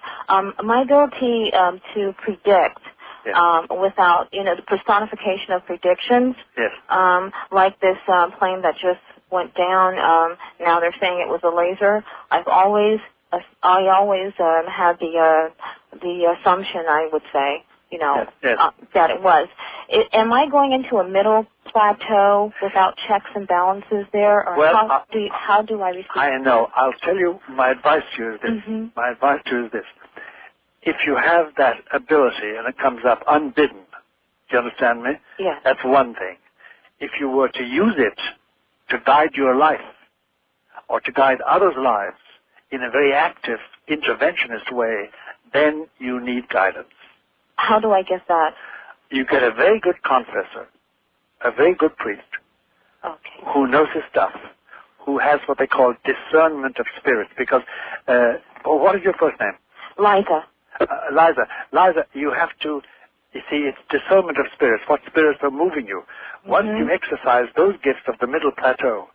my ability to predict without the personification of predictions. Yes. Like this plane that just went down. Now they're saying it was a laser. I always had the assumption, I would say, that it was. Am I going into a middle plateau without checks and balances there, or how do I receive? I know. I'll tell you. My advice to you is this. Mm-hmm. My advice to you is this: if you have that ability and it comes up unbidden, do you understand me? Yes. That's one thing. If you were to use it to guide your life or to guide others' lives in a very active, interventionist way, then you need guidance. How do I get that? You get a very good confessor, a very good priest, who knows his stuff, who has what they call discernment of spirits. Because, what is your first name? Liza. Liza, you have to, you see, it's discernment of spirits, what spirits are moving you. Once you exercise those gifts of the middle plateau,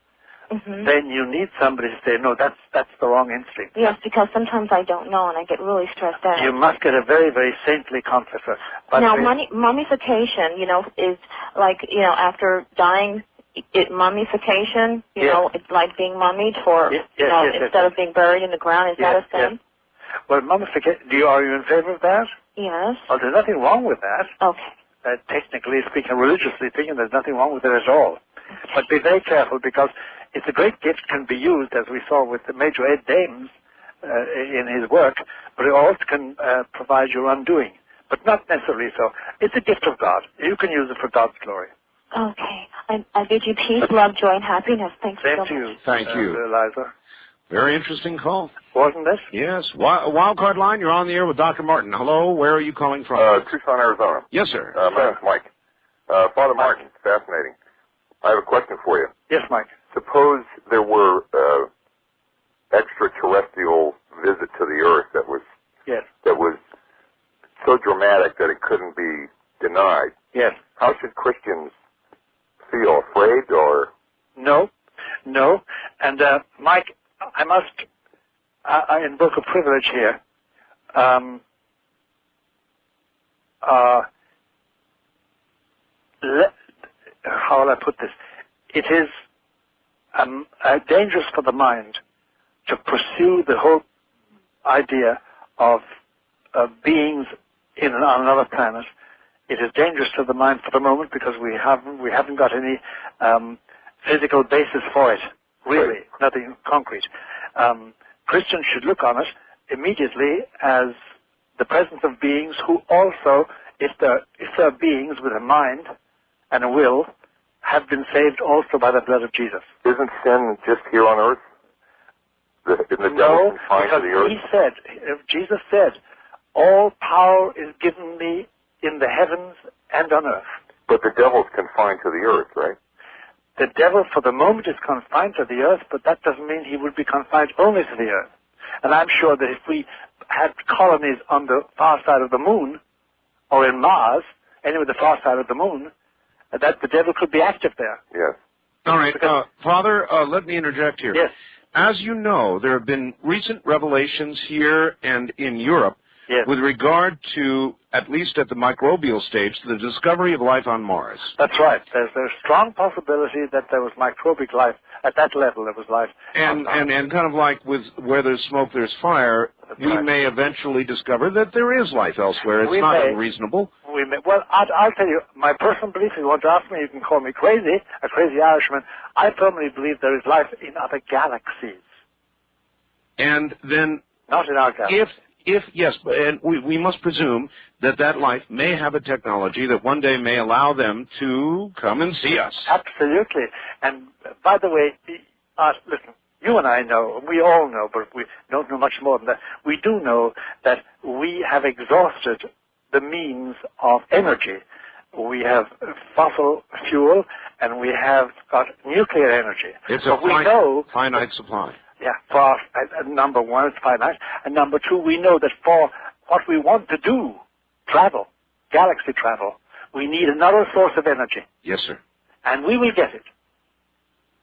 then you need somebody to say, no, that's the wrong instinct. Yes, because sometimes I don't know and I get really stressed out. You must get a very, very saintly confessor. But now, mummification, is like, after dying, mummification, it's like being mummied instead of being buried in the ground. Is that a thing? Yes. Well, mummification, are you in favor of that? Yes. Oh, there's nothing wrong with that. Okay. technically speaking, religiously speaking, there's nothing wrong with it at all. But be very careful, because it's a great gift, can be used, as we saw with the Major Ed Dames in his work, but it also can provide your undoing, but not necessarily so. It's a gift of God. You can use it for God's glory. Okay. I bid you peace, love, joy, and happiness. Thanks so much. Same to you. Thank you. Eliza. Very interesting call. Wasn't it? Yes. Wildcard line, you're on the air with Dr. Martin. Hello, where are you calling from? Tucson, Arizona. Yes, sir. My name's Mike. Father Martin, fascinating. I have a question for you. Yes, Mike. Suppose there were extraterrestrial visit to the Earth that was so dramatic that it couldn't be denied. Yes. How should Christians feel? Afraid or? No. And Mike, I must invoke a privilege here. How will I put this? It is dangerous for the mind to pursue the whole idea of beings on another planet. It is dangerous to the mind for the moment because we haven't got any physical basis for it, really, nothing concrete. Christians should look on it immediately as the presence of beings who also, if they're beings with a mind and a will, have been saved also by the blood of Jesus. Isn't sin just here on Earth? No, because Jesus said, all power is given me in the heavens and on earth. But the devil's confined to the earth, right? The devil for the moment is confined to the earth, but that doesn't mean he would be confined only to the earth. And I'm sure that if we had colonies on the far side of the moon, or in Mars, anyway, the far side of the moon, that the devil could be active there. Yes. All right. Father, let me interject here. Yes. As you know, there have been recent revelations here and in Europe with regard to, at least at the microbial stage, the discovery of life on Mars. That's right. There's a strong possibility that there was microbic life. At that level, there was life. And kind of like with where there's smoke, there's fire, we may eventually discover that there is life elsewhere. It's not unreasonable. Well, I'll tell you, my personal belief, if you want to ask me, you can call me crazy, a crazy Irishman. I firmly believe there is life in other galaxies. And then... Not in our galaxy. Yes, and we must presume that that life may have a technology that one day may allow them to come and see us. Absolutely. And by the way, listen, you and I know, we all know, but we don't know much more than that. We do know that we have exhausted the means of energy. We have fossil fuel, and we have got nuclear energy. It's a finite supply. Yeah, for number one, it's finite. And number two, we know that for what we want to do, travel, galaxy travel, we need another source of energy. Yes, sir. And we will get it.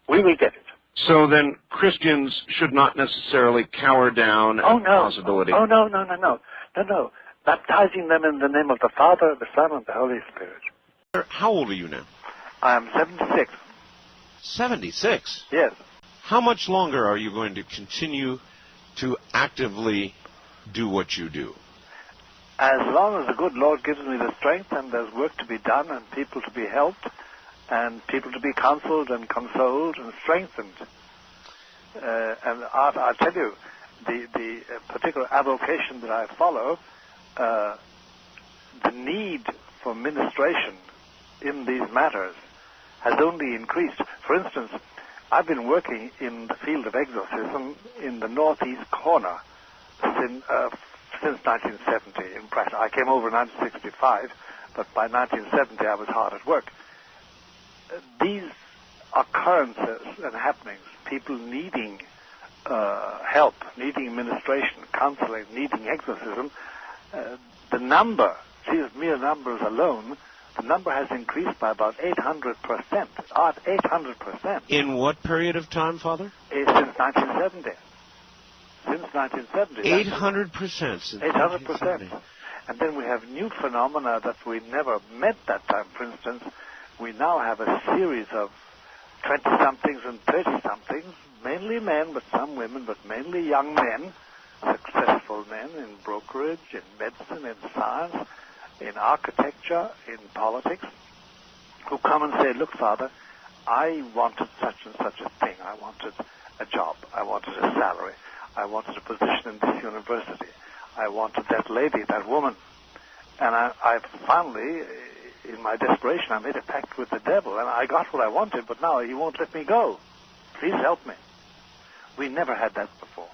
We will get it. So then Christians should not necessarily cower down at the possibility. Oh, no. No. Baptizing them in the name of the Father, the Son, and the Holy Spirit. How old are you now? I am 76. 76? Yes. How much longer are you going to continue to actively do what you do? As long as the good Lord gives me the strength and there's work to be done and people to be helped and people to be counseled and consoled and strengthened. And I'll tell you, the particular avocation that I follow, the need for ministration in these matters has only increased. For instance, I've been working in the field of exorcism in the northeast corner since 1970. In practice, I came over in 1965, but by 1970 I was hard at work. These occurrences and happenings, people needing help, needing administration, counseling, needing exorcism, the number, mere numbers alone, the number has increased by about 800%. 800%. In what period of time, Father? Since 1970. Since 1970. 800% since 800%. And then we have new phenomena that we never met that time. For instance, we now have a series of 20-somethings and 30-somethings, mainly men, but some women, but mainly young men, successful men in brokerage, in medicine, in science, in architecture, in politics, who come and say, look, Father, I wanted such and such a thing. I wanted a job. I wanted a salary. I wanted a position in this university. I wanted that lady, that woman. And I finally, in my desperation, I made a pact with the devil, and I got what I wanted, but now he won't let me go. Please help me. We never had that before.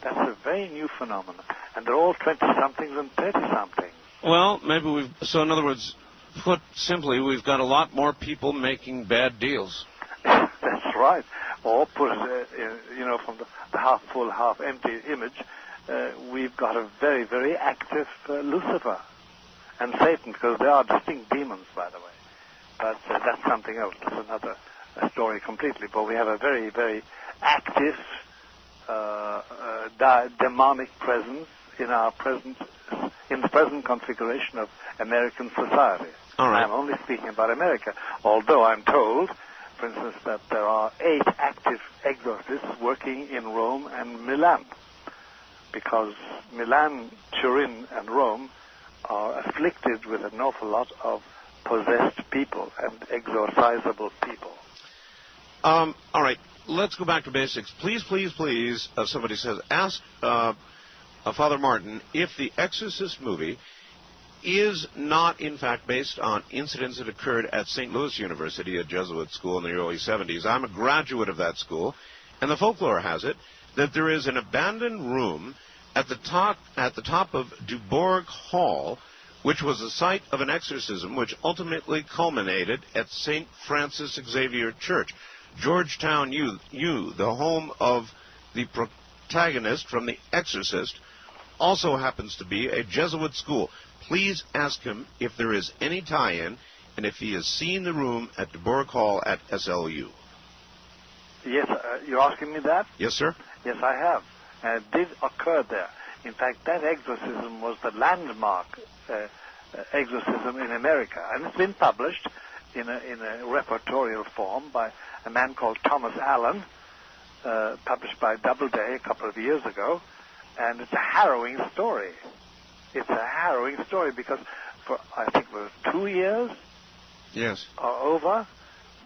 That's a very new phenomenon. And they're all 20-somethings and 30-somethings. Well, maybe so in other words, put simply, we've got a lot more people making bad deals. That's right. Or put it, from the half-full, half-empty image, we've got a very, very active Lucifer and Satan, because they are distinct demons, by the way. But that's something else. That's another story completely. But we have a very, very active demonic presence in the present configuration of American society. All right. I'm only speaking about America, although I'm told, for instance, that there are 8 active exorcists working in Rome and Milan, because Milan, Turin, and Rome are afflicted with an awful lot of possessed people and exorcisable people. All right, let's go back to basics. Please, somebody says, ask Father Martin if the Exorcist movie is not, in fact, based on incidents that occurred at St. Louis University, a Jesuit school in the early 70s. I'm a graduate of that school, and the folklore has it that there is an abandoned room at the top of Dubourg Hall, which was the site of an exorcism which ultimately culminated at St. Francis Xavier Church. Georgetown U, the home of the protagonist from The Exorcist, also happens to be a Jesuit school. Please ask him if there is any tie-in and if he has seen the room at Dubourg Hall at SLU. Yes, you're asking me that? Yes, sir. Yes, I have. And it did occur there. In fact, that exorcism was the landmark exorcism in America, and it's been published in a repertorial form by a man called Thomas Allen, published by Doubleday a couple of years ago, and it's a harrowing story. It's a harrowing story because for, I think it was 2 years yes, or over,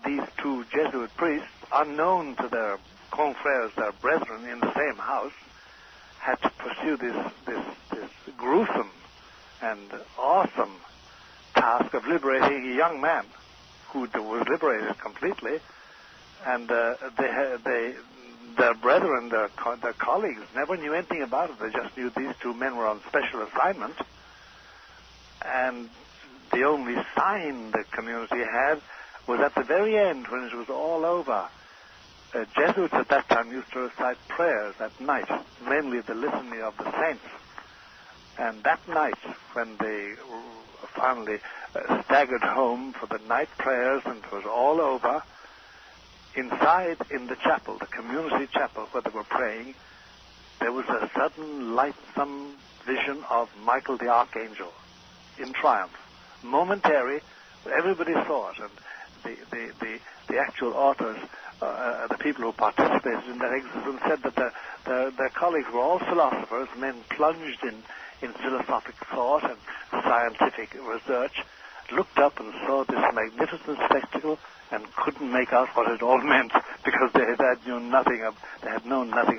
these 2 Jesuit priests, unknown to their confrères, their brethren in the same house, had to pursue this gruesome and awesome task of liberating a young man who was liberated completely, and their brethren, their colleagues, never knew anything about it. They just knew these 2 men were on special assignment, and the only sign the community had was at the very end, when it was all over. Jesuits at that time used to recite prayers at night, mainly the Litany of the Saints. And that night, when they finally staggered home for the night prayers and it was all over, inside in the chapel, the community chapel where they were praying, there was a sudden lightsome vision of Michael the Archangel in triumph. Momentary, everybody saw it, and the actual authors, the people who participated in that exorcism, said that their colleagues were all philosophers, men plunged in philosophic thought and scientific research, looked up and saw this magnificent spectacle and couldn't make out what it all meant because they had known nothing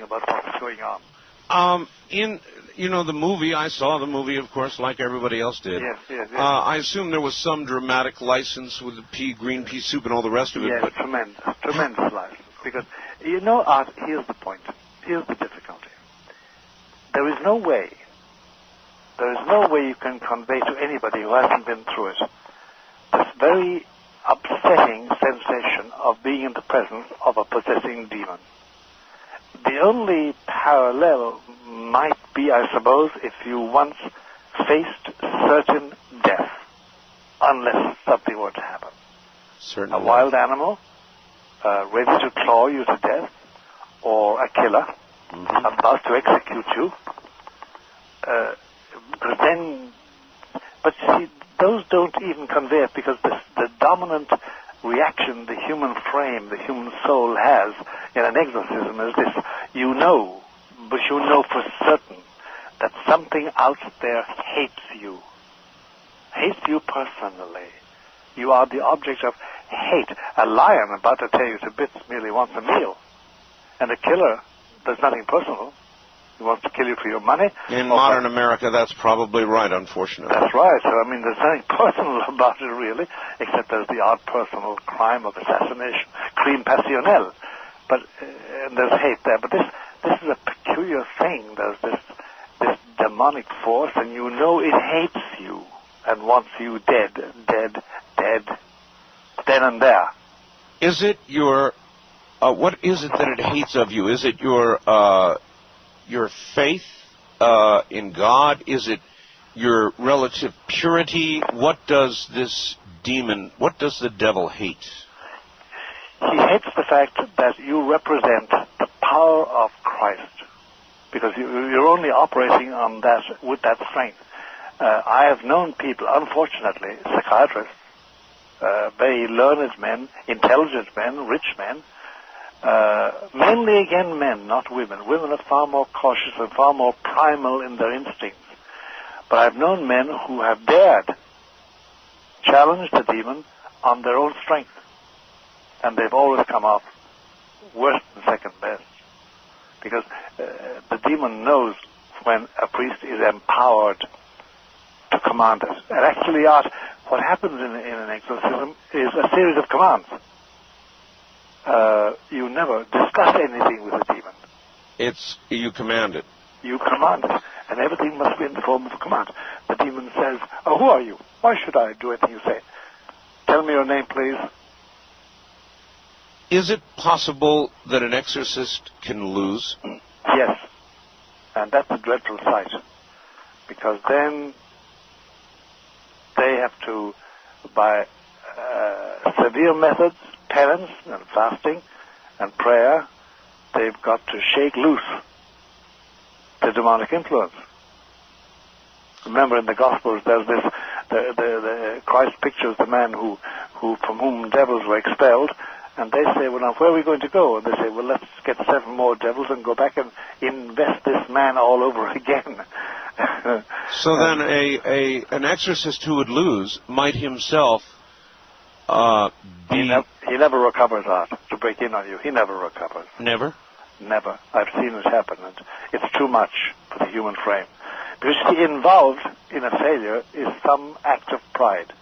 about what was going on. In the movie, I saw the movie, of course, like everybody else did. Yes. I assume there was some dramatic license with the green pea soup and all the rest of it. Yes, but tremendous license. Because, Art, here's the point. Here's the difficulty. There is no way you can convey to anybody who hasn't been through it this very upsetting sensation of being in the presence of a possessing demon. The only parallel might be, I suppose, if you once faced certain death, unless something were to happen. Certainly. A wild animal ready to claw you to death, or a killer about to execute you. But see, those don't even convey it, because the dominant reaction the human frame, the human soul has in an exorcism is this: but you know for certain that something out there hates you. hates you personally. You are the object of hate. A lion about to tear you to bits merely wants a meal. And a killer does nothing personal. He wants to kill you for your money. In modern America, that's probably right, unfortunately. That's right. So, I mean, there's nothing personal about it, really, except there's the odd personal crime of assassination, crime passionnel. But and there's hate there. But this is a peculiar thing. There's this demonic force, and you know it hates you and wants you dead, then and there. Is it your... what is it that it hates of you? Is it your faith in God? Is it your relative purity? What does this demon, what does the devil hate? He hates the fact that you represent the power of Christ, because you're only operating on that, with that strength. I have known people, unfortunately, psychiatrists, very learned men, intelligent men, rich men, mainly again men, not women. Women are far more cautious and far more primal in their instincts. But I've known men who have dared challenge the demon on their own strength. And they've always come off worse than second best. Because the demon knows when a priest is empowered to command it. And actually, Art, what happens in an exorcism is a series of commands. You never discuss anything with the demon. You command it. You command it. And everything must be in the form of a command. The demon says, "Oh, who are you? Why should I do anything you say? Tell me your name, please." Is it possible that an exorcist can lose? Yes. And that's a dreadful sight. Because then they have to, by severe methods, penance and fasting and prayer, they've got to shake loose the demonic influence. Remember, in the Gospels, there's this, the Christ pictures the man who from whom devils were expelled, and they say, "Well, now, where are we going to go?" And they say, "Well, let's get 7 more devils and go back and invest this man all over again." So then an exorcist who would lose might himself be... He never recovers, Art, to break in on you. He never recovers. Never? Never. I've seen it happen, and it's too much for the human frame. Because involved in a failure is some act of pride.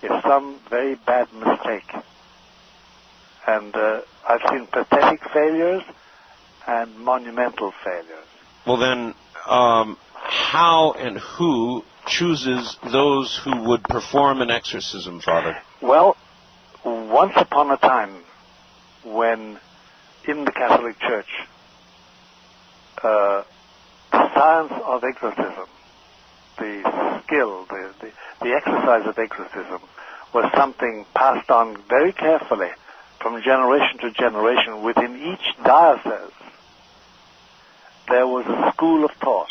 It's some very bad mistake. And I've seen pathetic failures and monumental failures. Well then, how and who chooses those who would perform an exorcism, Father? Well, once upon a time, when in the Catholic Church, the science of exorcism, the skill, the exercise of exorcism, was something passed on very carefully from generation to generation within each diocese. There was a school of thought.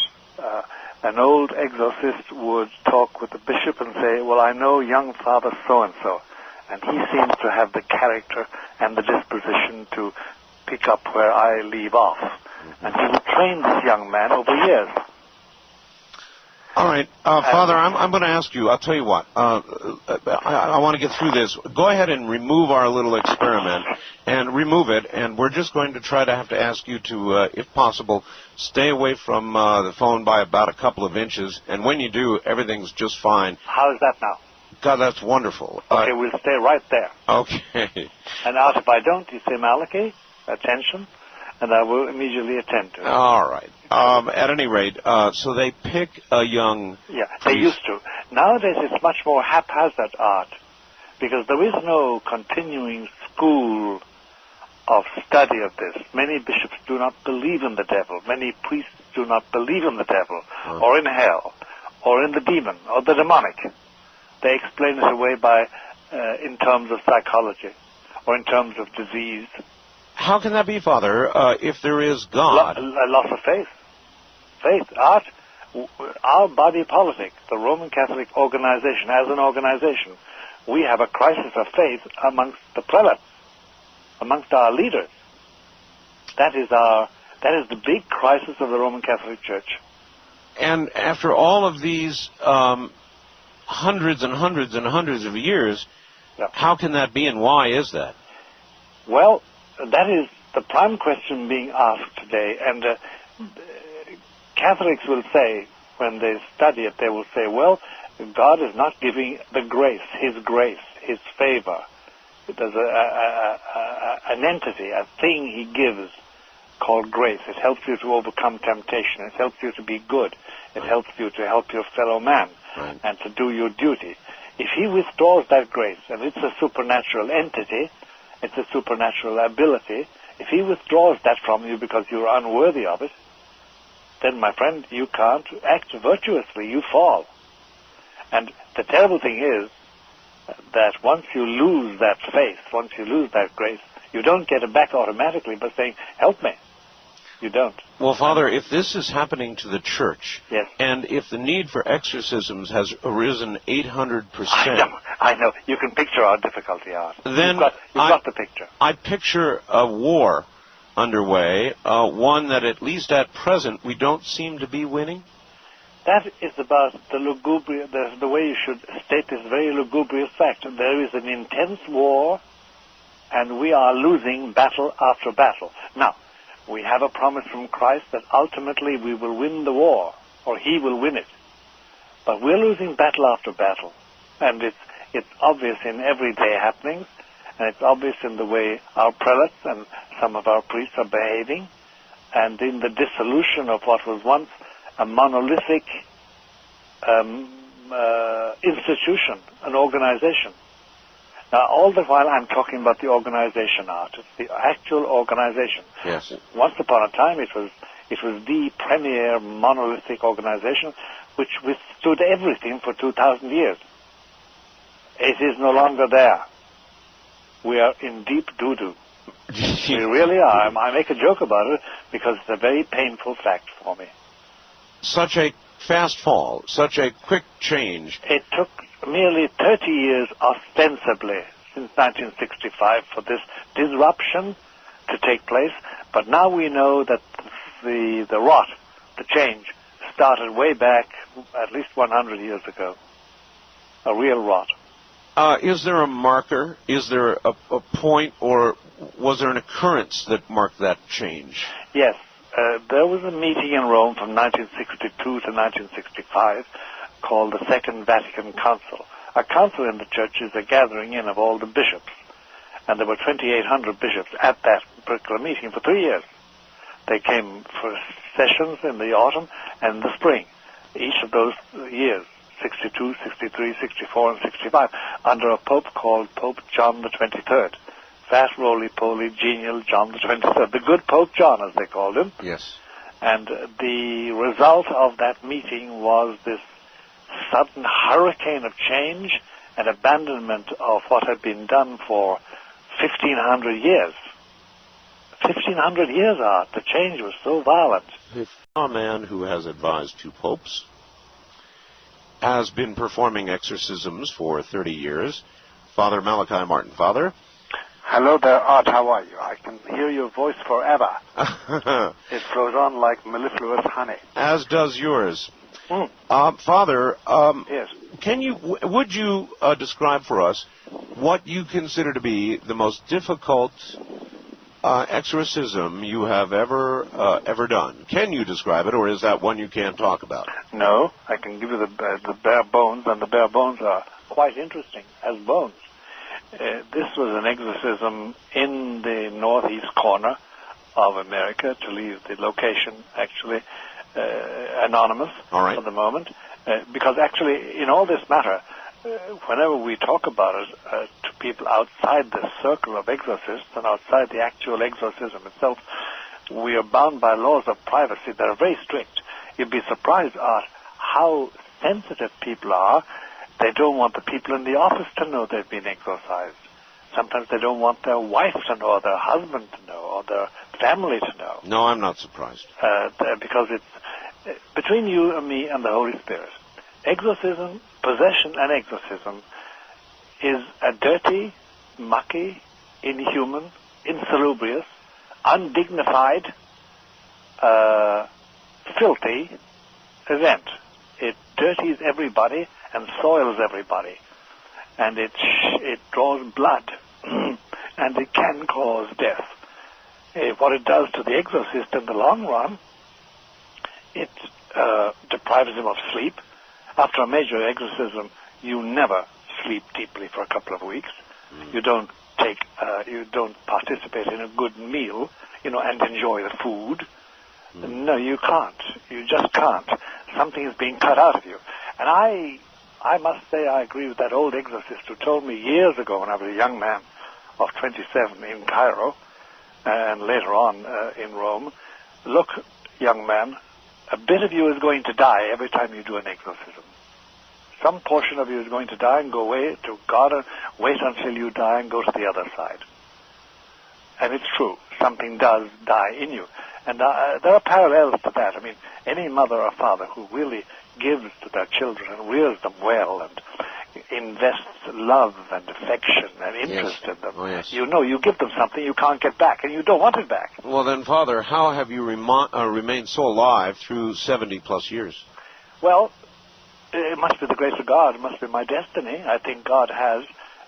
An old exorcist would talk with the bishop and say, "Well, I know young Father so-and-so, and he seems to have the character and the disposition to pick up where I leave off." And he would train this young man over years. All right, Father, I'm going to ask you, I'll tell you what, I want to get through this. Go ahead and remove our little experiment, and remove it, and we're just going to try to have to ask you to, if possible, stay away from the phone by about a couple of inches, and when you do, everything's just fine. How is that now? God, that's wonderful. Okay, we'll stay right there. Okay. And out if I don't, you say, "Malachi, attention," and I will immediately attend to it. All right. At any rate, so they pick a young... Yeah, they used to. Nowadays it's much more haphazard, Art, because there is no continuing school of study of this. Many bishops do not believe in the devil. Many priests do not believe in the devil, or in hell, or in the demon, or the demonic. They explain it away by, in terms of psychology, or in terms of disease. How can that be, Father, if there is God? A loss of faith. Faith. Art, our body politic, the Roman Catholic organization, as an organization, we have a crisis of faith amongst the prelates, amongst our leaders. That is the big crisis of the Roman Catholic Church. And after all of these hundreds and hundreds and hundreds of years. Yeah. How can that be, and why is that? Well, that is the prime question being asked today, and Catholics will say, when they study it, they will say, well, God is not giving the grace, His favor. There's an entity, a thing He gives called grace. It helps you to overcome temptation. It helps you to be good. It helps you to help your fellow man and to do your duty. If He withdraws that grace, and it's a supernatural entity, it's a supernatural ability, if He withdraws that from you because you're unworthy of it, then, my friend, you can't act virtuously. You fall. And the terrible thing is that once you lose that faith, once you lose that grace, you don't get it back automatically by saying, help me. You don't. Well, Father, if this is happening to the church, yes, and if the need for exorcisms has arisen 800%... I know. You can picture our difficulty, Art. Then you've got the picture. I picture a war underway, one that at least at present we don't seem to be winning. That is about the lugubrious, the way you should state this very lugubrious fact. There is an intense war, and we are losing battle after battle. Now, we have a promise from Christ that ultimately we will win the war, or He will win it. But we're losing battle after battle, and it's obvious in everyday happenings, and it's obvious in the way our prelates and some of our priests are behaving, and in the dissolution of what was once a monolithic institution, an organization. Now, all the while I'm talking about the organization, Art. It's the actual organization. Yes. Once upon a time, it was the premier monolithic organization which withstood everything for 2,000 years. It is no longer there. We are in deep doo-doo. We really are. I make a joke about it because it's a very painful fact for me. Such a fast fall, such a quick change. It took nearly 30 years ostensibly since 1965 for this disruption to take place, but now we know that the rot, the change, started way back at least 100 years ago. A real rot. Is there a marker? Is there a point, or was there an occurrence that marked that change? Yes. There was a meeting in Rome from 1962 to 1965 called the Second Vatican Council. A council in the church is a gathering in of all the bishops. And there were 2,800 bishops at that particular meeting for 3 years. They came for sessions in the autumn and the spring, each of those years, 62, 63, 64, and 65, under a pope called Pope John the 23rd. Fast, roly-poly, genial John the 23rd. The good Pope John, as they called him. Yes. And the result of that meeting was this sudden hurricane of change and abandonment of what had been done for 1,500 years. 1,500 years, Art. The change was so violent. If a man who has advised 2 popes has been performing exorcisms for 30 years, Father Malachi Martin. Father? Hello there, Art. How are you? I can hear your voice forever. It flows on like mellifluous honey. As does yours. Father, yes. Would you describe for us what you consider to be the most difficult exorcism you have ever done? Can you describe it, or is that one you can't talk about? No, I can give you the bare bones, and the bare bones are quite interesting as bones. This was an exorcism in the northeast corner of America, to leave the location actually anonymous for the moment, because actually in all this matter, whenever we talk about it to people outside the circle of exorcists and outside the actual exorcism itself, we are bound by laws of privacy that are very strict. You'd be surprised at how sensitive people are. They don't want the people in the office to know they've been exorcised. Sometimes they don't want their wife to know, or their husband to know, or their family to know. No, I'm not surprised. Because it's between you and me and the Holy Spirit. Exorcism, possession and exorcism is a dirty, mucky, inhuman, insalubrious, undignified, filthy event. It dirties everybody and soils everybody, and it draws blood, and it can cause death. What it does to the exorcist in the long run, it deprives him of sleep. After a major exorcism, you never sleep deeply for a couple of weeks. You don't participate in a good meal, and enjoy the food. No, you can't. You just can't. Something is being cut out of you. And I must say I agree with that old exorcist who told me years ago when I was a young man of 27 in Cairo and later on in Rome, look, young man, a bit of you is going to die every time you do an exorcism. Some portion of you is going to die and go away to God and wait until you die and go to the other side. And it's true. Something does die in you. And there are parallels to that. I mean, any mother or father who really gives to their children and rears them well and invests love and affection and interest in them, you give them something you can't get back, and you don't want it back. Well then, Father, how have you remained so alive through 70-plus years? Well, it must be the grace of God. It must be my destiny. I think God has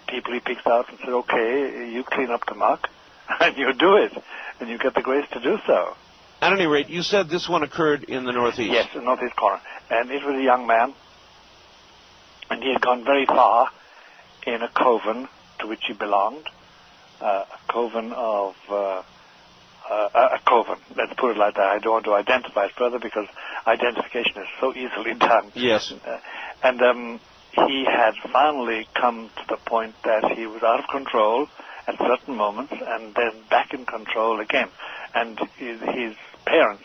people he picks out and says, okay, you clean up the muck, and you do it, and you get the grace to do so. At any rate, you said this one occurred in the Northeast. Yes, the Northeast corner. And it was a young man, and he had gone very far in a coven to which he belonged, a coven, let's put it like that. I don't want to identify it further because identification is so easily done. Yes. And he had finally come to the point that he was out of control at certain moments and then back in control again. And his parents,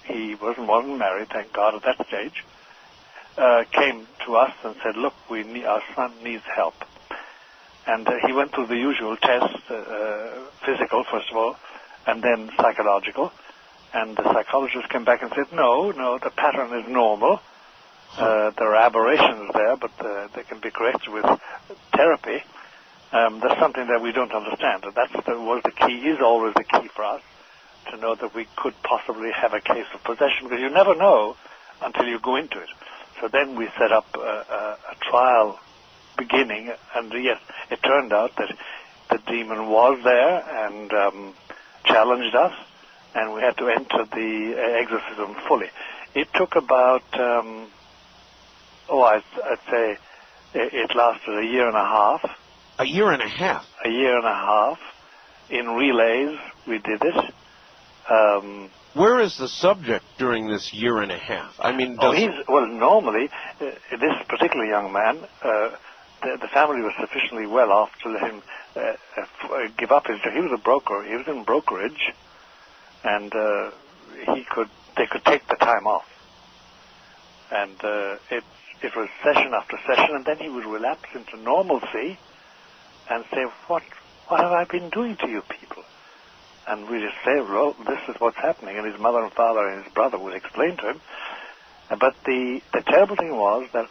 he wasn't married, thank God, at that stage, came to us and said, look, our son needs help. And he went through the usual tests, physical, first of all, and then psychological. And the psychologist came back and said, no, the pattern is normal. There are aberrations there, but they can be corrected with therapy. There's something that we don't understand, and was the key, is always the key for us, to know that we could possibly have a case of possession, because you never know until you go into it. So then we set up a trial beginning, and yes, it turned out that the demon was there and challenged us, and we had to enter the exorcism fully. It took about, I'd say it lasted a year and a half. A year and a half? A year and a half. In relays, we did it. Where is the subject during this year and a half? I mean, normally, this particular young man, the family was sufficiently well off to let him give up his job. He was a broker. He was in brokerage, and they could take the time off. And it was session after session, and then he would relapse into normalcy and say, what have I been doing to you people? And we just say, well, this is what's happening. And his mother and father and his brother would explain to him. But the terrible thing was that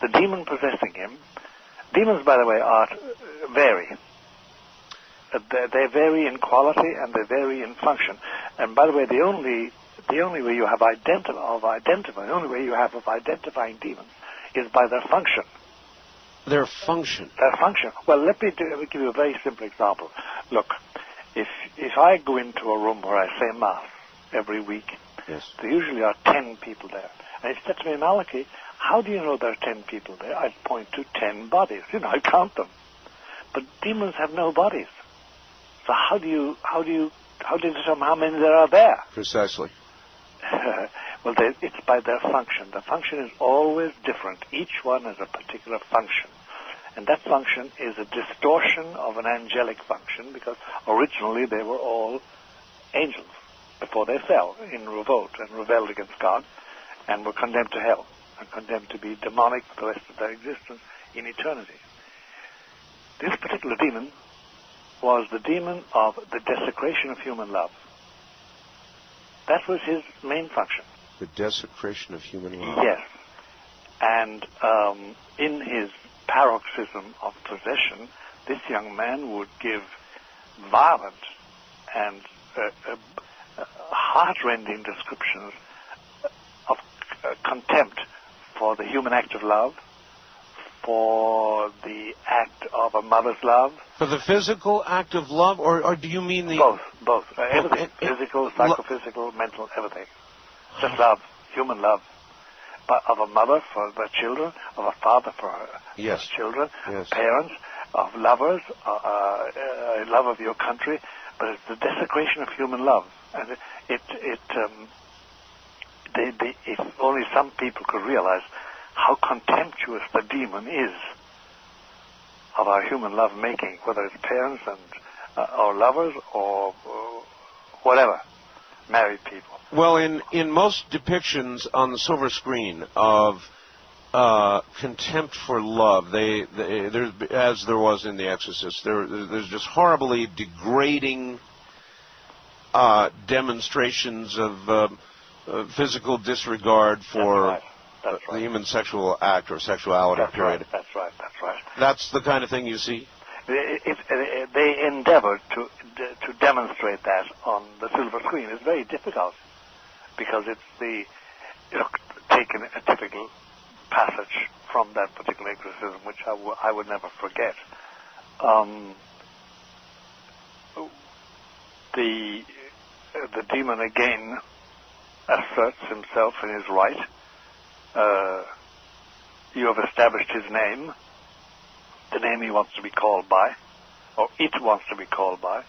the demon possessing him, demons, by the way, vary. They vary in quality and they vary in function. And by the way, the only way you have of identifying demons is by their function. Their function? Their function. Well, let me give you a very simple example. Look, if I go into a room where I say Mass every week, yes, there usually are 10 people there. And if you said to me, Malachi, how do you know there are 10 people there? I'd point to 10 bodies. I'd count them. But demons have no bodies. So how do you determine how many there are there? Precisely. Well, it's by their function. The function is always different. Each one has a particular function. And that function is a distortion of an angelic function, because originally they were all angels before they fell in revolt and rebelled against God and were condemned to hell and condemned to be demonic for the rest of their existence in eternity. This particular demon was the demon of the desecration of human love. That was his main function. The desecration of human love. Yes. And in his paroxysm of possession, this young man would give violent and heart-rending descriptions of contempt for the human act of love, for the act of a mother's love. For the physical act of love, or do you mean the... Both. Everything. Physical, psychophysical, mental, everything. Just love, human love. But of a mother for their children, of a father for her children, parents, of lovers, love of your country, but it's the desecration of human love. And if only some people could realize how contemptuous the demon is of our human love making, whether it's parents and or lovers or whatever, married people. Well, in most depictions on the silver screen of contempt for love, there's, as there was in The Exorcist, there's just horribly degrading demonstrations of physical disregard for That's right. the human sexual act or sexuality period. That's right. That's the kind of thing you see? They endeavor to demonstrate that on the silver screen. It's very difficult because it's taking a typical passage from that particular exorcism, which I would never forget. The demon again asserts himself in his right. You have established his name, the name he wants to be called by, or it wants to be called by.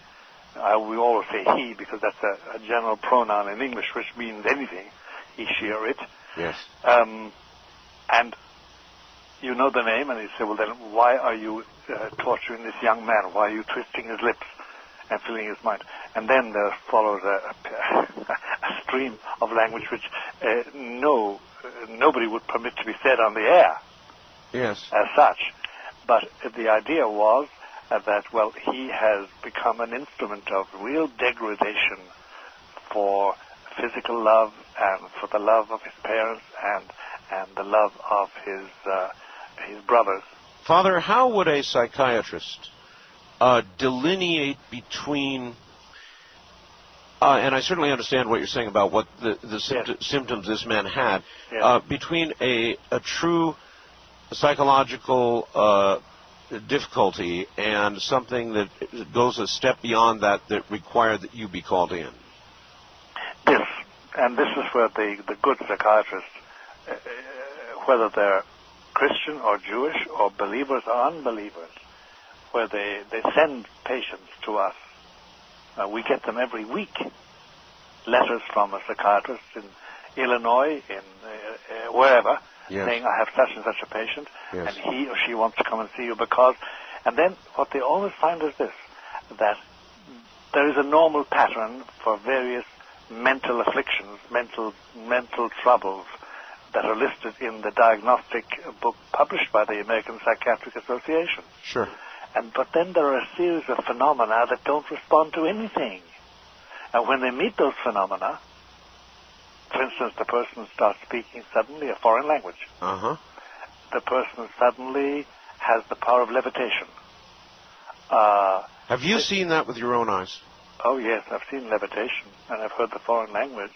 We always say he because that's a general pronoun in English which means anything, he, she, or it. Yes. And you know the name, and you say, well, then why are you torturing this young man? Why are you twisting his lips and filling his mind? And then there follows a stream of language which nobody would permit to be said on the air. Yes. As such. But the idea was that, well, he has become an instrument of real degradation for physical love and for the love of his parents and the love of his brothers. Father, how would a psychiatrist delineate between, and I certainly understand what you're saying about what the symptoms this man had, between a true psychological difficulty and something that goes a step beyond that required that you be called in? This is where the good psychiatrists, whether they're Christian or Jewish or believers or unbelievers, where they send patients to us. We get them every week, letters from a psychiatrist in Illinois, in wherever, saying, I have such and such a patient, and he or she wants to come and see you because... And then what they always find is this, that there is a normal pattern for various mental afflictions, mental troubles that are listed in the diagnostic book published by the American Psychiatric Association. Sure. But then there are a series of phenomena that don't respond to anything. And when they meet those phenomena, for instance, the person starts speaking suddenly a foreign language. The person suddenly has the power of levitation. Have you seen that with your own eyes? Oh, yes, I've seen levitation, and I've heard the foreign language.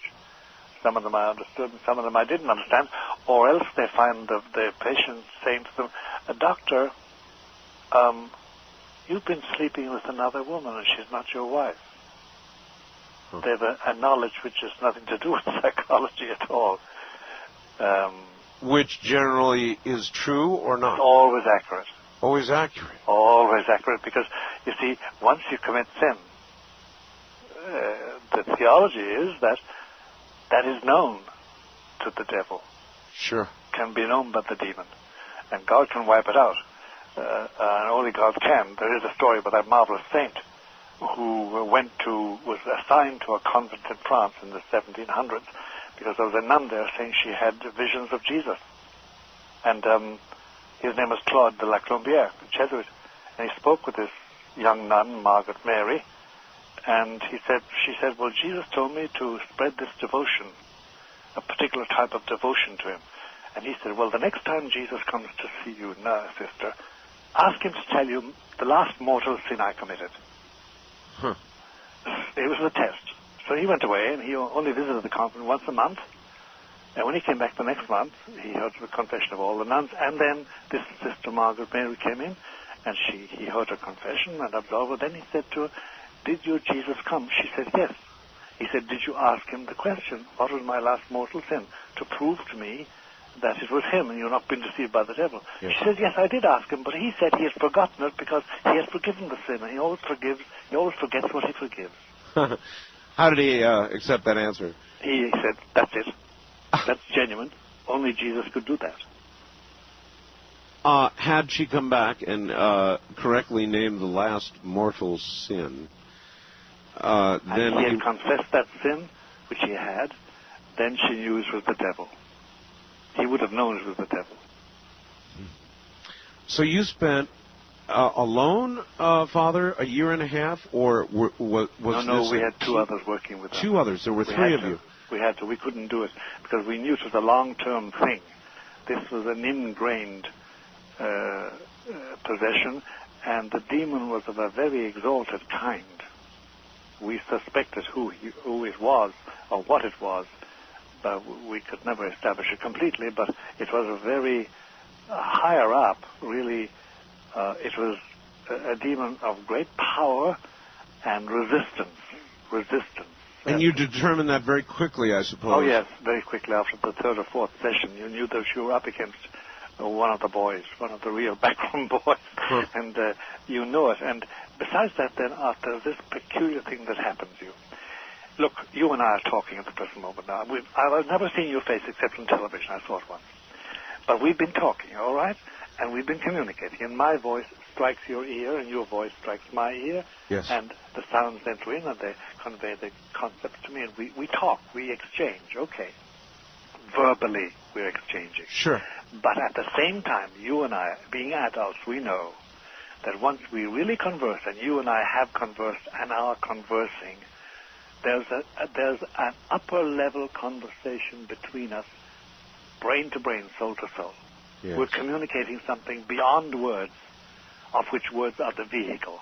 Some of them I understood, and some of them I didn't understand. Or else they find the patient saying to them, Doctor, you've been sleeping with another woman, and she's not your wife. They have a knowledge which has nothing to do with psychology at all. Which generally is true or not? Always accurate. Always accurate. Always accurate, because, you see, once you commit sin, the theology is that is known to the devil. Sure. Can be known by the demon. And God can wipe it out. And only God can. There is a story about that marvelous saint who was assigned to a convent in France in the 1700s because there was a nun there saying she had visions of Jesus. And his name was Claude de la Colombière, a Jesuit. And he spoke with this young nun, Margaret Mary, and she said, well, Jesus told me to spread this devotion, a particular type of devotion to him. And he said, well, the next time Jesus comes to see you, sister, ask him to tell you the last mortal sin I committed. It was a test. So he went away, and he only visited the convent once a month. And when he came back the next month, he heard the confession of all the nuns, and then this Sister Margaret Mary came in, and he heard her confession and absolved her. Then he said to her, "Did your Jesus come?" She said, "Yes." He said, "Did you ask him the question, what was my last mortal sin, to prove to me that it was him and you've not been deceived by the devil?" Yes. She said, "Yes, I did ask him, but he said he has forgotten it because he has forgiven the sin, and he always forgets what he forgives." How did he accept that answer? He said, "That's it. That's genuine. Only Jesus could do that." Had she come back and correctly named the last mortal sin, then he had confessed that sin, which he had, then she knew it was the devil. He would have known it was the devil. So you spent alone, Father, a year and a half, or was No, we had two others working with us. Two others. There were three of you. We had to. We couldn't do it because we knew it was a long-term thing. This was an ingrained possession, and the demon was of a very exalted kind. We suspected who it was or what it was, but we could never establish it completely. But it was a very higher up, really. It was a demon of great power and resistance. And you determined that very quickly, I suppose. Oh, yes, very quickly after the third or fourth session. You knew that you were up against one of the boys, one of the real backroom boys, and you know it. And besides that, then, after this peculiar thing that happens to you, look, you and I are talking at the present moment now. I've never seen your face except on television. I saw it once. But we've been talking, all right? And we've been communicating, and my voice strikes your ear, and your voice strikes my ear, yes. And the sounds enter in, and they convey the concepts to me, and we talk, we exchange, okay. Verbally, we're exchanging. Sure. But at the same time, you and I, being adults, we know that once we really converse, and you and I have conversed and are conversing, there's an upper-level conversation between us, brain to brain, soul to soul. Yes. We're communicating something beyond words, of which words are the vehicle.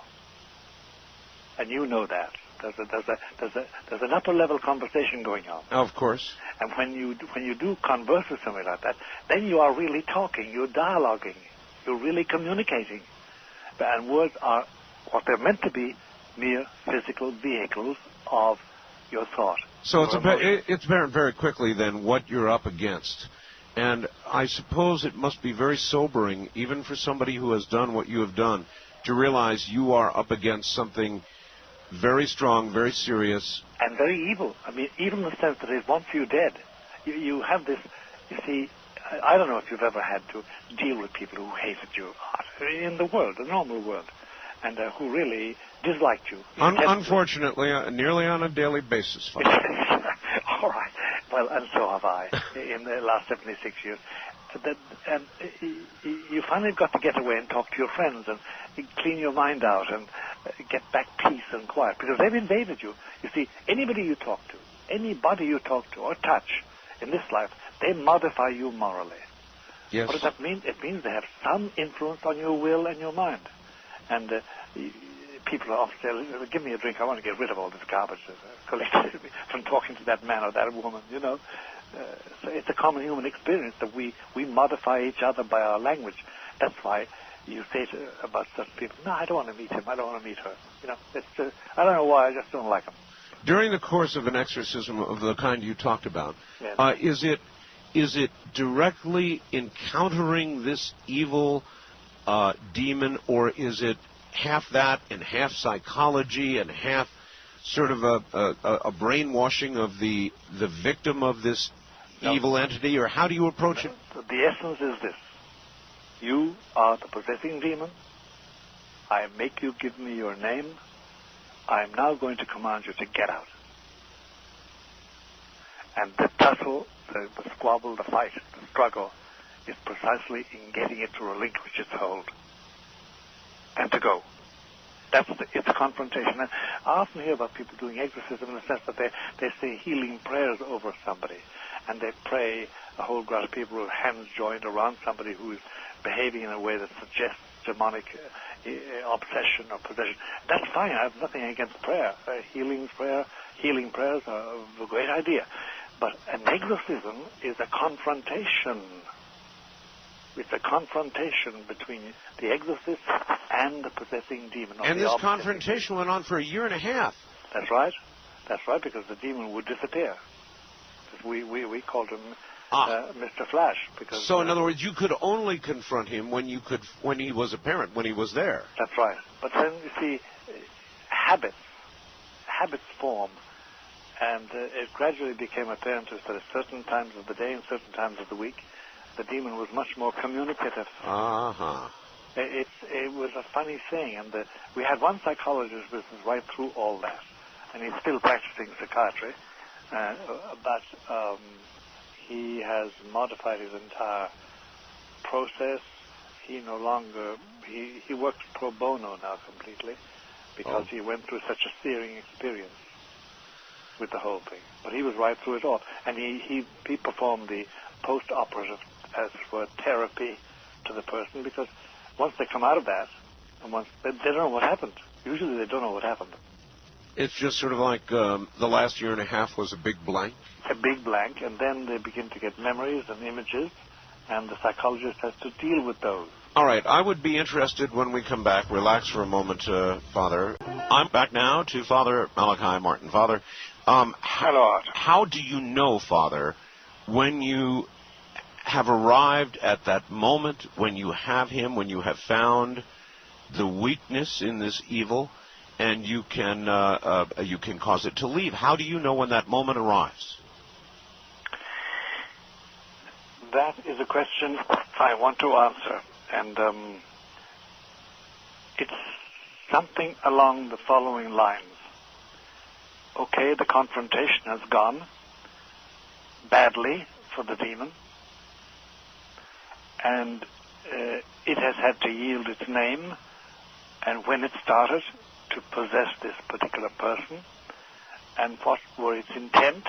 And you know that. There's an upper level conversation going on. Of course. And when you do converse with somebody like that, then you are really talking, you're dialoguing, you're really communicating. And words are what they're meant to be, mere physical vehicles of your thought. So it's apparent very quickly then what you're up against. And I suppose it must be very sobering, even for somebody who has done what you have done, to realize you are up against something very strong, very serious. And very evil. I mean, even in the sense that it wants you dead. You have this, you see, I don't know if you've ever had to deal with people who hated you in the world, the normal world, and who really disliked you. Unfortunately, nearly on a daily basis. All right. Well, and so have I in the last 76 years. And you finally got to get away and talk to your friends and clean your mind out and get back peace and quiet, because they've invaded you. You see, anybody you talk to or touch in this life, they modify you morally. Yes. What does that mean? It means they have some influence on your will and your mind. And people often say, "Give me a drink. I want to get rid of all this garbage collected from talking to that man or that woman," you know. So it's a common human experience that we modify each other by our language. That's why you say about certain people, "No, I don't want to meet him. I don't want to meet her." You know, I don't know why. I just don't like him. During the course of an exorcism of the kind you talked about, yes. Is it directly encountering this evil demon, or is it half that and half psychology and half sort of a brainwashing of the victim of this evil entity, or how do you approach it? The essence is this. You are the possessing demon. I make you give me your name. I am now going to command you to get out. And the tussle, the squabble, the fight, the struggle is precisely in getting it to relinquish its hold and to go. It's a confrontation. And I often hear about people doing exorcism in the sense that they say healing prayers over somebody, and they pray, a whole crowd of people with hands joined around somebody who is behaving in a way that suggests demonic obsession or possession. That's fine. I have nothing against prayer. Healing prayers are a great idea. But an exorcism is a confrontation. It's a confrontation between the exorcist and the possessing demon. And this confrontation went on for a year and a half. That's right. That's right, because the demon would disappear. We called him Mr. Flash. Because, so, in other words, you could only confront him when he was apparent, when he was there. That's right. But then, you see, habits form. And it gradually became apparent to us that at certain times of the day and certain times of the week, the demon was much more communicative. It was a funny thing, and we had one psychologist with us right through all that, and he's still practicing psychiatry, but he has modified his entire process. He no longer, he works pro bono now completely, because he went through such a searing experience with the whole thing. But he was right through it all, and he performed the post-operative, as for therapy to the person, because once they come out of that, and once they don't know what happened. Usually they don't know what happened. It's just sort of like the last year and a half was a big blank? A big blank, and then they begin to get memories and images, and the psychologist has to deal with those. All right, I would be interested when we come back. Relax for a moment, Father. I'm back now to Father Malachi Martin. Father, hello, Art. How do you know, Father, when you have arrived at that moment, when you have him, when you have found the weakness in this evil, and you can cause it to leave? How do you know when that moment arrives? That is a question I want to answer, and it's something along the following lines. Okay, the confrontation has gone badly for the demon, and it has had to yield its name, and when it started to possess this particular person, and what were its intent,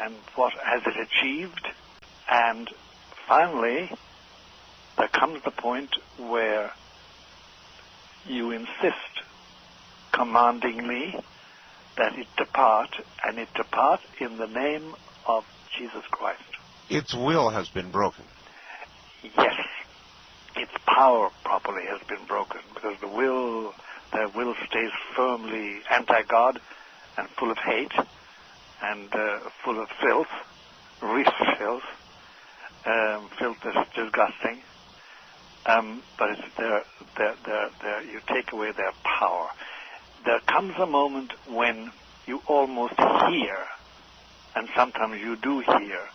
and what has it achieved, and finally there comes the point where you insist commandingly that it depart, and it depart in the name of Jesus Christ. Its will has been broken. Yes, its power properly has been broken, because their will stays firmly anti-God and full of hate and full of filth, real filth. Filth is disgusting, but it's you take away their power. There comes a moment when you almost hear, and sometimes you do hear,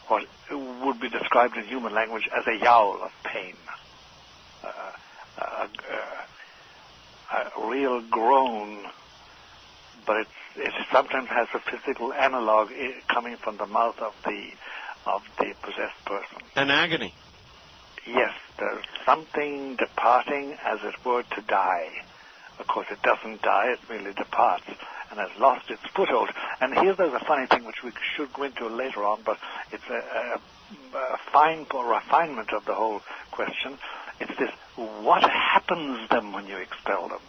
what would be described in human language as a yowl of pain, a real groan, but it sometimes has a physical analog coming from the mouth of the possessed person. An agony. Yes, there's something departing, as it were, to die. Of course, it doesn't die, it merely departs and has lost its foothold. And there's a funny thing which we should go into later on, but it's a fine refinement of the whole question. It's this: what happens to them when you expel them?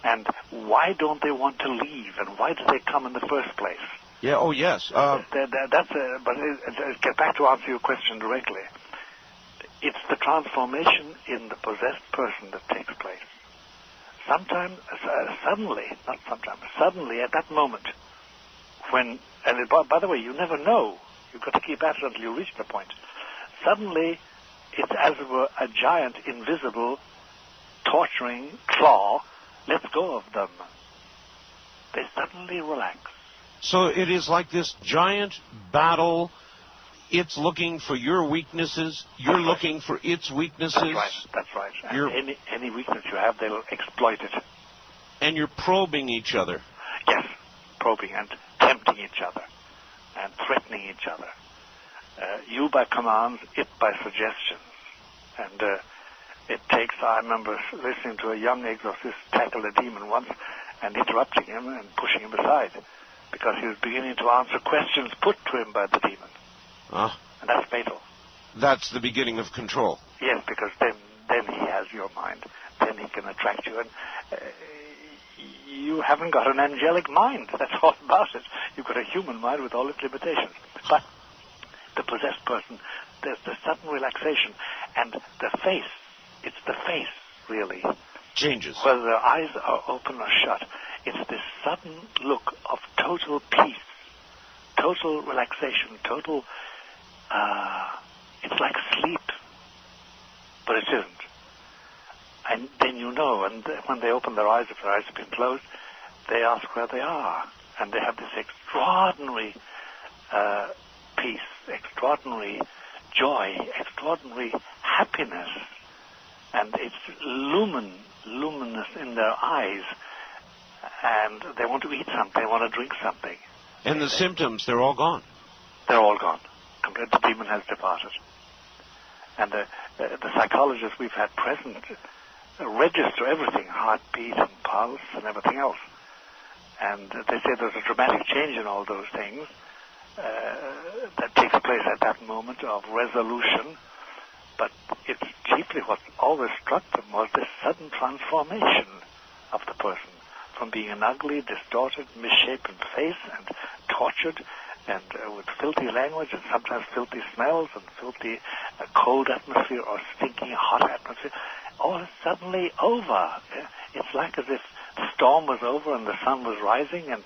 And why don't they want to leave? And why do they come in the first place? Yeah, oh yes. But get back to answer your question directly. It's the transformation in the possessed person that takes place. Suddenly at that moment, when, and by the way, you never know. You've got to keep at it until you reach the point. Suddenly, it's as it were a giant, invisible, torturing claw lets go of them. They suddenly relax. So it is like this giant battle. It's looking for your weaknesses. You're looking for its weaknesses. That's right. And any weakness you have, they'll exploit it. And you're probing each other. Yes, probing and tempting each other and threatening each other. You by commands, it by suggestions. And it takes, I remember listening to a young exorcist tackle a demon once and interrupting him and pushing him aside because he was beginning to answer questions put to him by the demon. And that's fatal. That's the beginning of control. Yes, because then he has your mind. Then he can attract you. And you haven't got an angelic mind. That's all about it. You've got a human mind with all its limitations. But the possessed person, there's the sudden relaxation, and the face, it's the face, really. Changes. Whether their eyes are open or shut, it's this sudden look of total peace, total relaxation, total, it's like sleep, but it isn't. And then you know, and when they open their eyes, if their eyes have been closed, they ask where they are, and they have this extraordinary peace, extraordinary joy, extraordinary happiness, and it's luminous in their eyes, and they want to eat something, they want to drink something. And the symptoms, they're all gone. They're all gone. The demon has departed. And the psychologists we've had present register everything, heartbeat and pulse and everything else. And they say there's a dramatic change in all those things that takes place at that moment of resolution. But it's chiefly what always struck them was this sudden transformation of the person from being an ugly, distorted, misshapen face and tortured and with filthy language and sometimes filthy smells and filthy cold atmosphere or stinking hot atmosphere. All is suddenly over. It's like as if the storm was over and the sun was rising and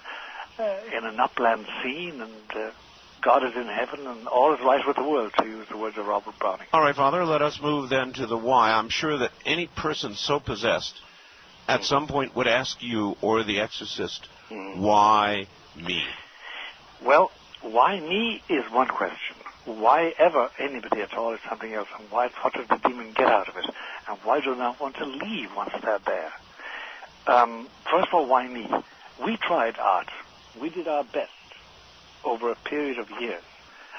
in an upland scene and God is in heaven and all is right with the world, to use the words of Robert Browning. All right, Father, let us move then to the why. I'm sure that any person so possessed at some point would ask you or the exorcist, why me? Well, why me is one question. Why ever anybody at all is something else. And what does the demon get out of it? And why do not want to leave once they're there? First of all, why me? We tried art. We did our best over a period of years.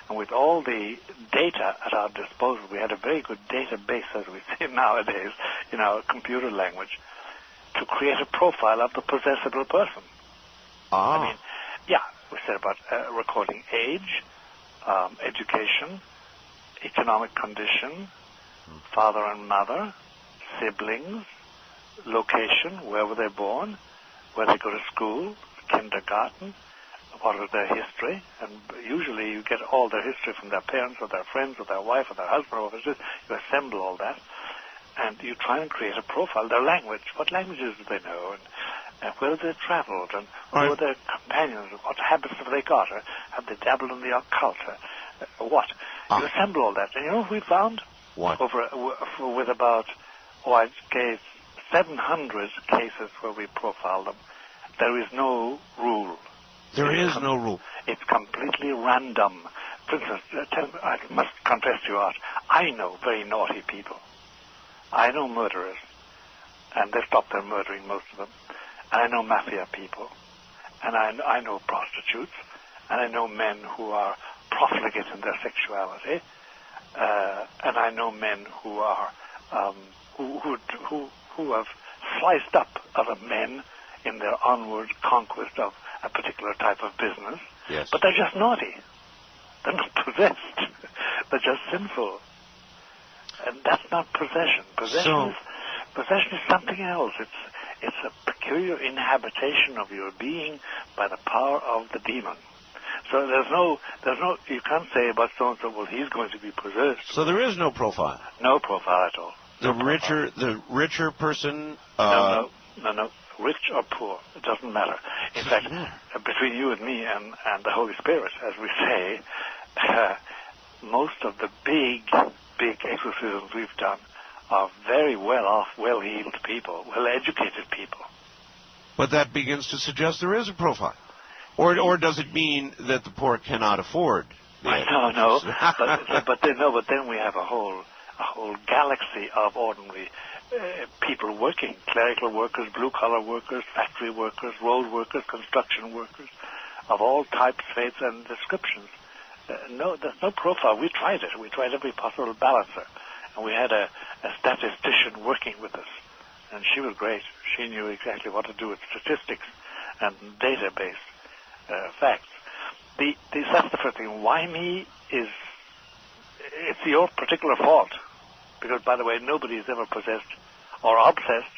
And with all the data at our disposal, we had a very good database, as we say nowadays, in our computer language, to create a profile of the possessable person. I mean, yeah, we said about recording age, education, economic condition, father and mother, siblings, location, where were they born, where they go to school, kindergarten, what was their history, and usually you get all their history from their parents or their friends or their wife or their husband or whatever. You assemble all that, and you try and create a profile. Their language, what languages do they know, and where have they traveled, and who are their companions, and what habits have they got, or have they dabbled in the occult, or what? You assemble all that, and you know what we found? What? With about, I'd say 700 cases where we profiled them, there is no rule. There is no rule. It's completely random. For instance, I must confess to you, Art, I know very naughty people. I know murderers, and they've stopped their murdering, most of them. And I know mafia people, and I know prostitutes, and I know men who are profligate in their sexuality, and I know men who are who have sliced up other men in their onward conquest of a particular type of business. Yes. But they're just naughty. They're not possessed. They're just sinful. And that's not possession. Possession is something else. It's a peculiar inhabitation of your being by the power of the demon. So there's no, you can't say about so-and-so, well, he's going to be possessed. So there is no profile? No profile at all. The richer person... No. Rich or poor, it doesn't matter. In fact, between you and me and the Holy Spirit, as we say, most of the big exorcisms we've done are very well-off, well-heeled people, well-educated people. But that begins to suggest there is a profile. Or does it mean that the poor cannot afford? No. but then we have a whole galaxy of ordinary people working, clerical workers, blue-collar workers, factory workers, road workers, construction workers, of all types, faiths, and descriptions. There's no profile. We tried it. We tried every possible balancer. And we had a statistician working with us. And she was great. She knew exactly what to do with statistics and database facts. That's the first thing. Why me it's your particular fault. Because, by the way, nobody is ever possessed or obsessed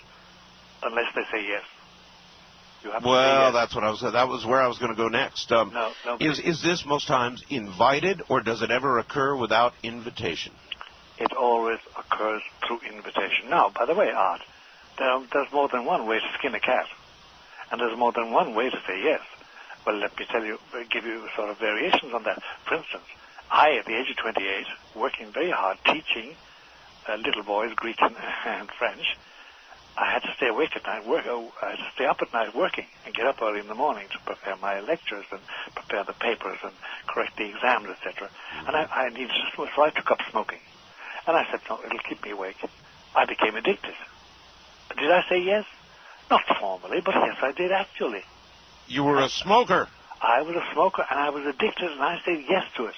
unless they say yes. You have to well, say yes. that's what I was. That was where I was going to go next. No, is this most times invited, or does it ever occur without invitation? It always occurs through invitation. Now, by the way, Art, there's more than one way to skin a cat, and there's more than one way to say yes. Well, let me give you sort of variations on that. For instance, I, at the age of 28, working very hard, teaching little boys Greek and French, I had to stay awake at night, I had to stay up at night working and get up early in the morning to prepare my lectures and prepare the papers and correct the exams, etc. And I needed to, so I took up smoking. And I said, no, it'll keep me awake. I became addicted. Did I say yes? Not formally, but yes, I did actually. You were a smoker. I was a smoker, and I was addicted, and I said yes to it.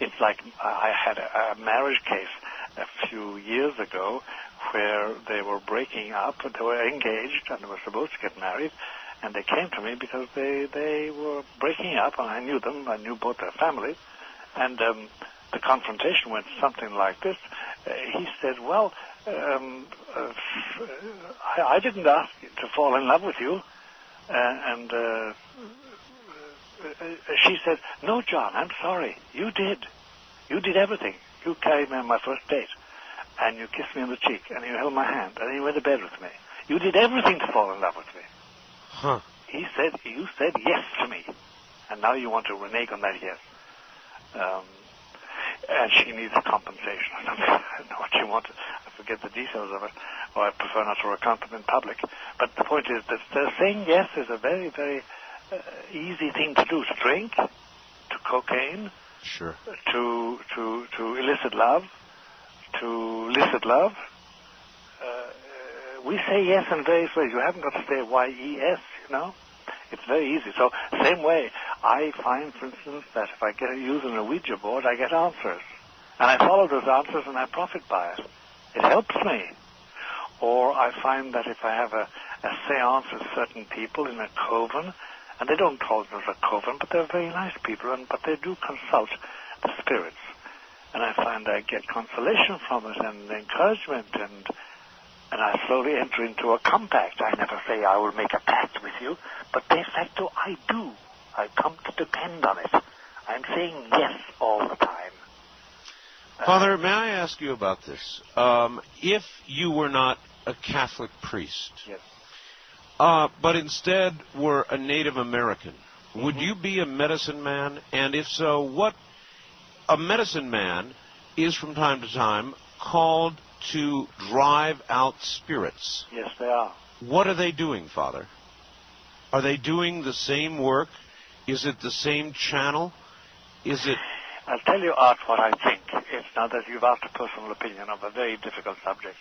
It's like I had a marriage case a few years ago where they were breaking up, they were engaged, and they were supposed to get married, and they came to me because they were breaking up, and I knew them, I knew both their families, and the confrontation went something like this. He said, well, I didn't ask you to fall in love with you. And she said, no, John, I'm sorry. You did. You did everything. You carried me on my first date, and you kissed me on the cheek, and you held my hand, and you went to bed with me. You did everything to fall in love with me. Huh. He said, you said yes to me, and now you want to renege on that yes. And she needs a compensation or something. I don't know what she wanted. I forget the details of it, or I prefer not to recount them in public. But the point is that saying yes is a very, very easy thing to do. To drink, to cocaine, sure, to illicit love, we say yes in various ways. You haven't got to say Y-E-S, you know. It's very easy. So, same way, I find, for instance, that if I use an Ouija board, I get answers. And I follow those answers and I profit by it. It helps me. Or I find that if I have a seance with certain people in a coven, and they don't call them a coven, but they're very nice people, but they do consult the spirits. And I find I get consolation from it and encouragement, and I slowly enter into a compact. I never say I will make a pact with you, but de facto I do. I come to depend on it. I'm saying yes all the time. Father, may I ask you about this? If you were not a Catholic priest, yes, but instead were a Native American, would you be a medicine man? And if so, what a medicine man is from time to time called to drive out spirits. Yes, they are. What are they doing, Father? Are they doing the same work? Is it the same channel? Is it... I'll tell you, Art, what I think. It's not that you've asked a personal opinion of a very difficult subject,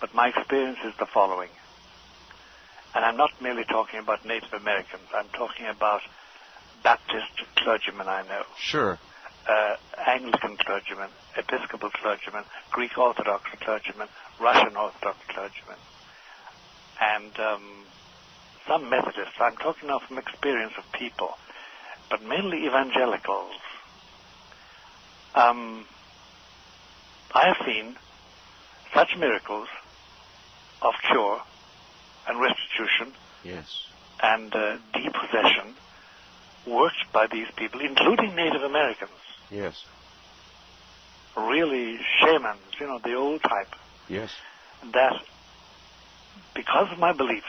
but my experience is the following. And I'm not merely talking about Native Americans. I'm talking about Baptist clergymen I know. Sure. Anglican clergymen, Episcopal clergymen, Greek Orthodox clergymen, Russian Orthodox clergymen, and some Methodists. I'm talking now from experience of people, but mainly evangelicals. I have seen such miracles of cure and restitution, yes, and depossession worked by these people, including Native Americans. Yes. Really shamans, you know, the old type. Yes. That because of my beliefs,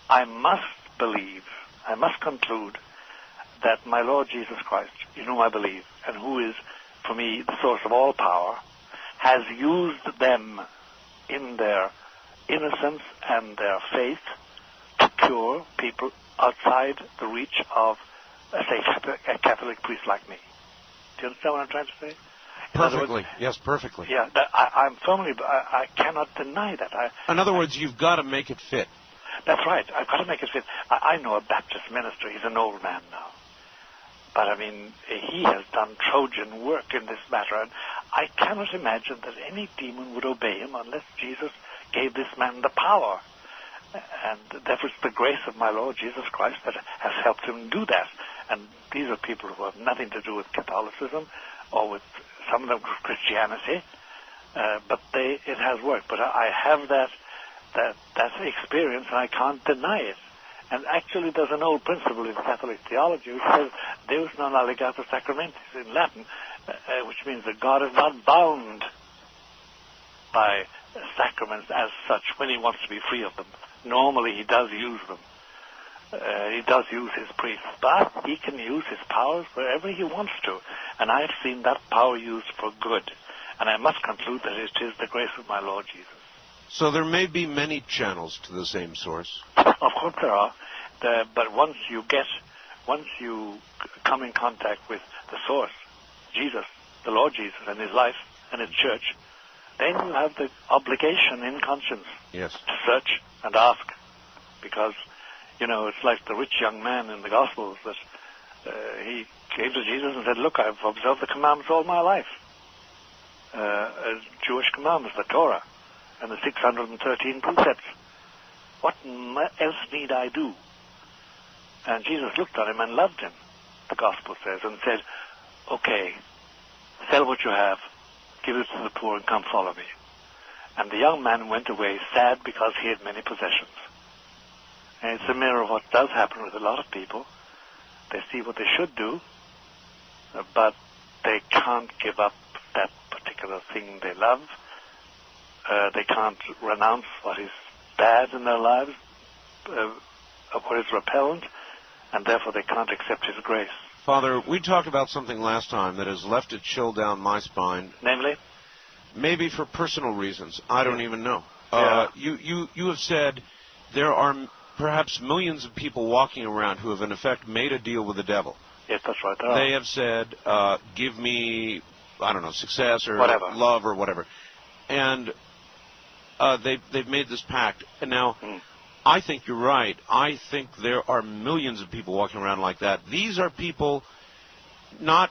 I must conclude that my Lord Jesus Christ, in whom I believe, and who is, for me, the source of all power, has used them in their innocence and their faith to cure people outside the reach of, say, a Catholic priest like me. Do you understand what I'm trying to say? Perfectly. Yes, perfectly. Yeah, I'm firmly, I cannot deny that. In other words, you've got to make it fit. That's right. I've got to make it fit. I know a Baptist minister. He's an old man now. But, I mean, he has done Trojan work in this matter, and I cannot imagine that any demon would obey him unless Jesus gave this man the power. And therefore it's the grace of my Lord Jesus Christ that has helped him do that. And these are people who have nothing to do with Catholicism or with some of them with Christianity, but it has worked. But I have that experience, and I can't deny it. And actually, there's an old principle in Catholic theology which says Deus non allegatur sacramentis in Latin, which means that God is not bound by sacraments as such when he wants to be free of them. Normally, he does use them. He does use his priests, but he can use his powers wherever he wants to. And I've seen that power used for good. And I must conclude that it is the grace of my Lord Jesus. So there may be many channels to the same source. Of course there are. But once you come in contact with the source, Jesus, the Lord Jesus and his life and his church, then you have the obligation in conscience to search and ask. Because, it's like the rich young man in the Gospels that he came to Jesus and said, look, I've observed the commandments all my life. Jewish commandments, the Torah, and the 613 precepts. What else need I do? And Jesus looked at him and loved him, the Gospel says, and said, okay, sell what you have, give it to the poor, and come follow me. And the young man went away sad because he had many possessions. And it's a mirror of what does happen with a lot of people. They see what they should do, but they can't give up that particular thing they love. They can't renounce what is bad in their lives, what is repellent, and therefore they can't accept his grace. Father, we talked about something last time that has left a chill down my spine. Namely? Maybe for personal reasons. I don't even know. Yeah. You have said there are perhaps millions of people walking around who have in effect made a deal with the devil. Yes, that's right. They have said, give me, I don't know, success or whatever. Love or whatever. And they've made this pact. And now, I think you're right. I think there are millions of people walking around like that. These are people not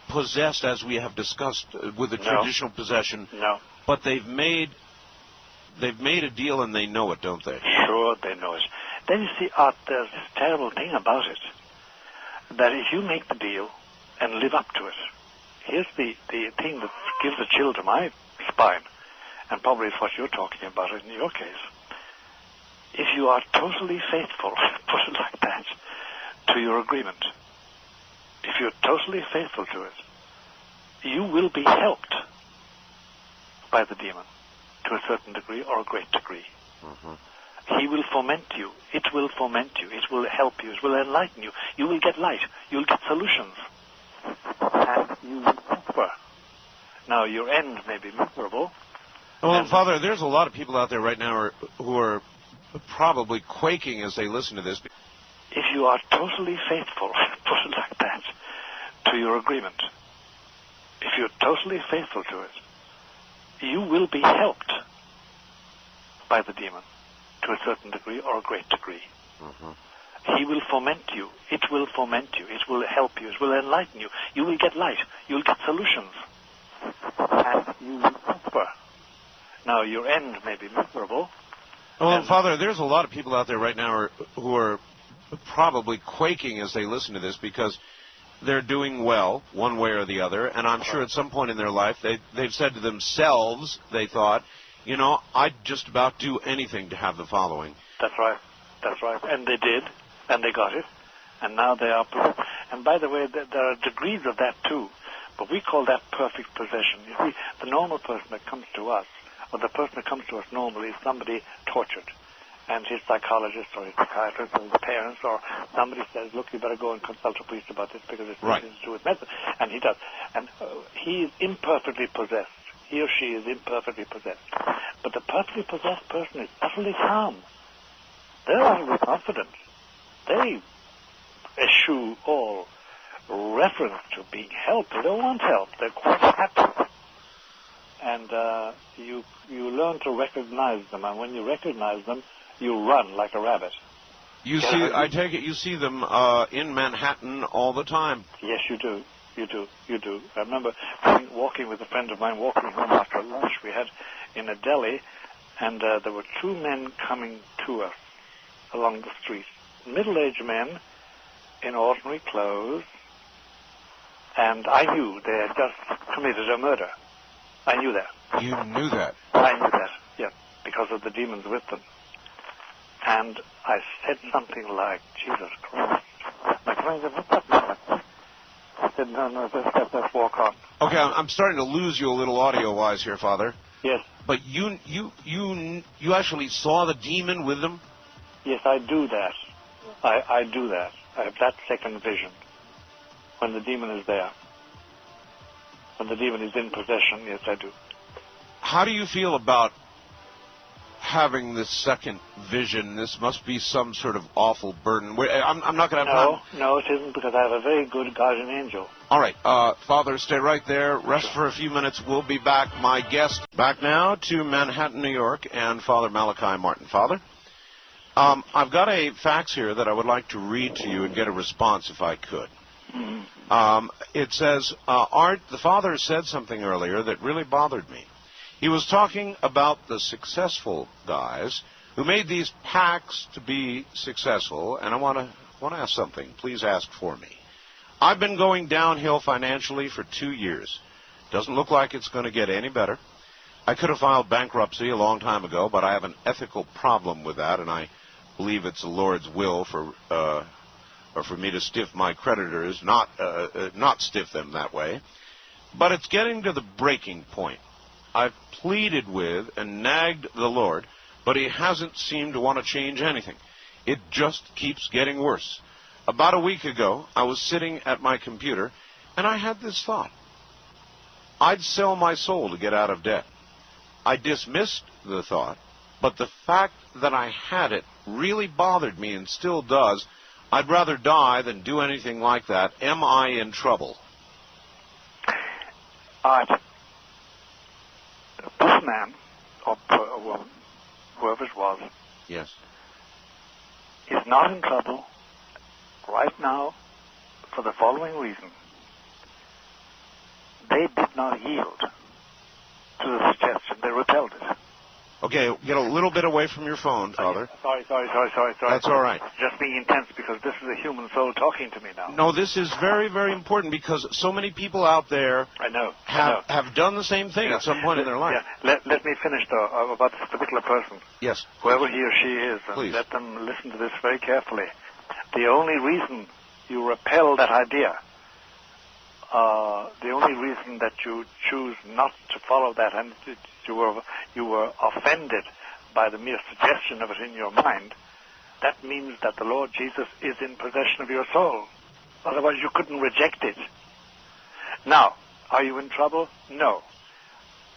possessed, as we have discussed, with the traditional possession. No. But they've made a deal and they know it, don't they? Sure, they know it. Then you see, Art, there's this terrible thing about it, that if you make the deal and live up to it, here's the thing that gives a chill to my spine, and probably it's what you're talking about in your case. If you are totally faithful, put it like that, to your agreement, if you're totally faithful to it, you will be helped by the demon to a certain degree or a great degree. Mm-hmm. He will foment you. It will foment you. It will help you. It will enlighten you. You will get light. You'll get solutions. And you will prosper. Now, your end may be miserable. Well, Father, there's a lot of people out there right now who are probably quaking as they listen to this. If you are totally faithful, put it like that, to your agreement, if you're totally faithful to it, you will be helped by the demon to a certain degree or a great degree. Mm-hmm. He will foment you. It will foment you. It will help you. It will enlighten you. You will get light. You'll get solutions. And you will prosper. Now, your end may be miserable. Well, Father, there's a lot of people out there right now who are probably quaking as they listen to this because they're doing well one way or the other, and I'm sure at some point in their life they've said to themselves, they thought, I'd just about do anything to have the following. That's right. That's right. And they did, and they got it, and now they are possessed. And by the way, there are degrees of that too, but we call that perfect possession. You see, the normal person that comes to us, or the person that comes to us normally is somebody tortured. And his psychologist or his psychiatrist or his parents or somebody says, look, you better go and consult a priest about this because it's nothing to do with medicine. And he does. And he is imperfectly possessed. He or she is imperfectly possessed. But the perfectly possessed person is utterly calm. They're utterly confident. They eschew all reference to being helped. They don't want help. They're quite happy. And you learn to recognize them. And when you recognize them, you run like a rabbit. I take it you see them in Manhattan all the time. Yes, you do. You do. I remember walking with a friend of mine, walking home after lunch we had in a deli, and there were two men coming to us along the street. Middle-aged men in ordinary clothes, and I knew they had just committed a murder. I knew that. You knew that? I knew that, yeah, because of the demons with them. and I said something like, Jesus Christ. My friend said, what's up, man? I said, no, let's walk on. Okay, I'm starting to lose you a little audio-wise here, Father. Yes. But you actually saw the demon with them? Yes, I do that. I do that. I have that second vision when the demon is there. When the demon is in possession, yes, I do. How do you feel about having this second vision? This must be some sort of awful burden. I'm not going to have time. No, it isn't, because I have a very good guardian angel. All right, Father, stay right there. Rest for a few minutes. We'll be back. My guest back now to Manhattan, New York, and Father Malachi Martin. Father, I've got a fax here that I would like to read to you and get a response if I could. Mm-hmm. It says, Art, the Father said something earlier that really bothered me. He was talking about the successful guys who made these pacts to be successful, and I want to ask something. Please ask for me. I've been going downhill financially for 2 years. Doesn't look like it's going to get any better. I could have filed bankruptcy a long time ago, but I have an ethical problem with that, and I believe it's the Lord's will for me to stiff my creditors, not stiff them that way. But it's getting to the breaking point. I've pleaded with and nagged the Lord, but he hasn't seemed to want to change anything. It just keeps getting worse. About a week ago, I was sitting at my computer, and I had this thought. I'd sell my soul to get out of debt. I dismissed the thought, but the fact that I had it really bothered me and still does. I'd rather die than do anything like that. Am I in trouble? This man, or woman, whoever it was, yes, is not in trouble right now for the following reason. They did not yield to the suggestion. They repelled it. Okay, get a little bit away from your phone, Father. Sorry. That's all right. Just being intense, because this is a human soul talking to me now. No, this is very, very important, because so many people out there have done the same thing at some point in their life. Yeah. Let me finish, though, about this particular person. Yes. Whoever he or she is, and please let them listen to this very carefully. The only reason you repel that idea, the only reason that you choose not to follow that, and you were offended by the mere suggestion of it in your mind, that means that the Lord Jesus is in possession of your soul. Otherwise, you couldn't reject it. Now, are you in trouble? No.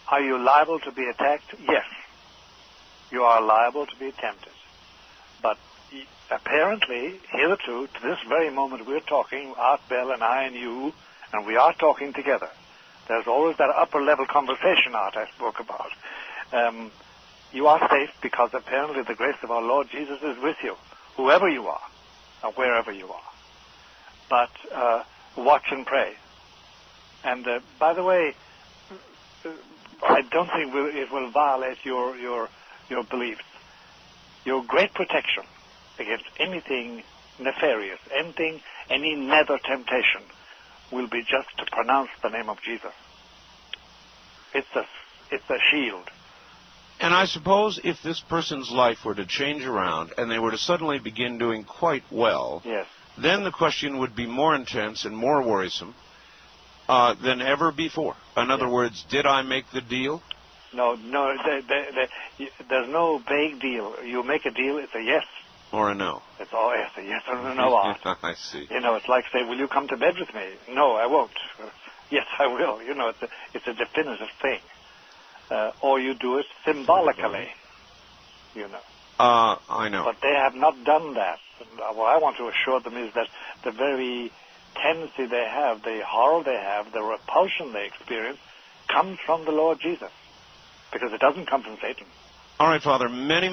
Are you liable to be attacked? Yes. You are liable to be tempted. But apparently, hitherto, to this very moment we're talking, Art Bell and I and you, and we are talking together. There's always that upper-level conversation, Art, I spoke about. You are safe because apparently the grace of our Lord Jesus is with you, whoever you are, or wherever you are. But watch and pray. And by the way, I don't think it will violate your beliefs. Your great protection against anything nefarious, any nether temptation, will be just to pronounce the name of Jesus. It's a shield. And I suppose if this person's life were to change around and they were to suddenly begin doing quite well, yes, then the question would be more intense and more worrisome than ever before. In other words, did I make the deal? No, there's no vague deal. You make a deal, it's a yes. Or a no. It's all yes, a yes or a no, Art. I see. It's like say, will you come to bed with me? No, I won't. Yes, I will. It's a definitive thing. Or you do it symbolically, I know. But they have not done that. What I want to assure them is that the very tendency they have, the horror they have, the repulsion they experience, comes from the Lord Jesus. Because it doesn't come from Satan. All right, Father, many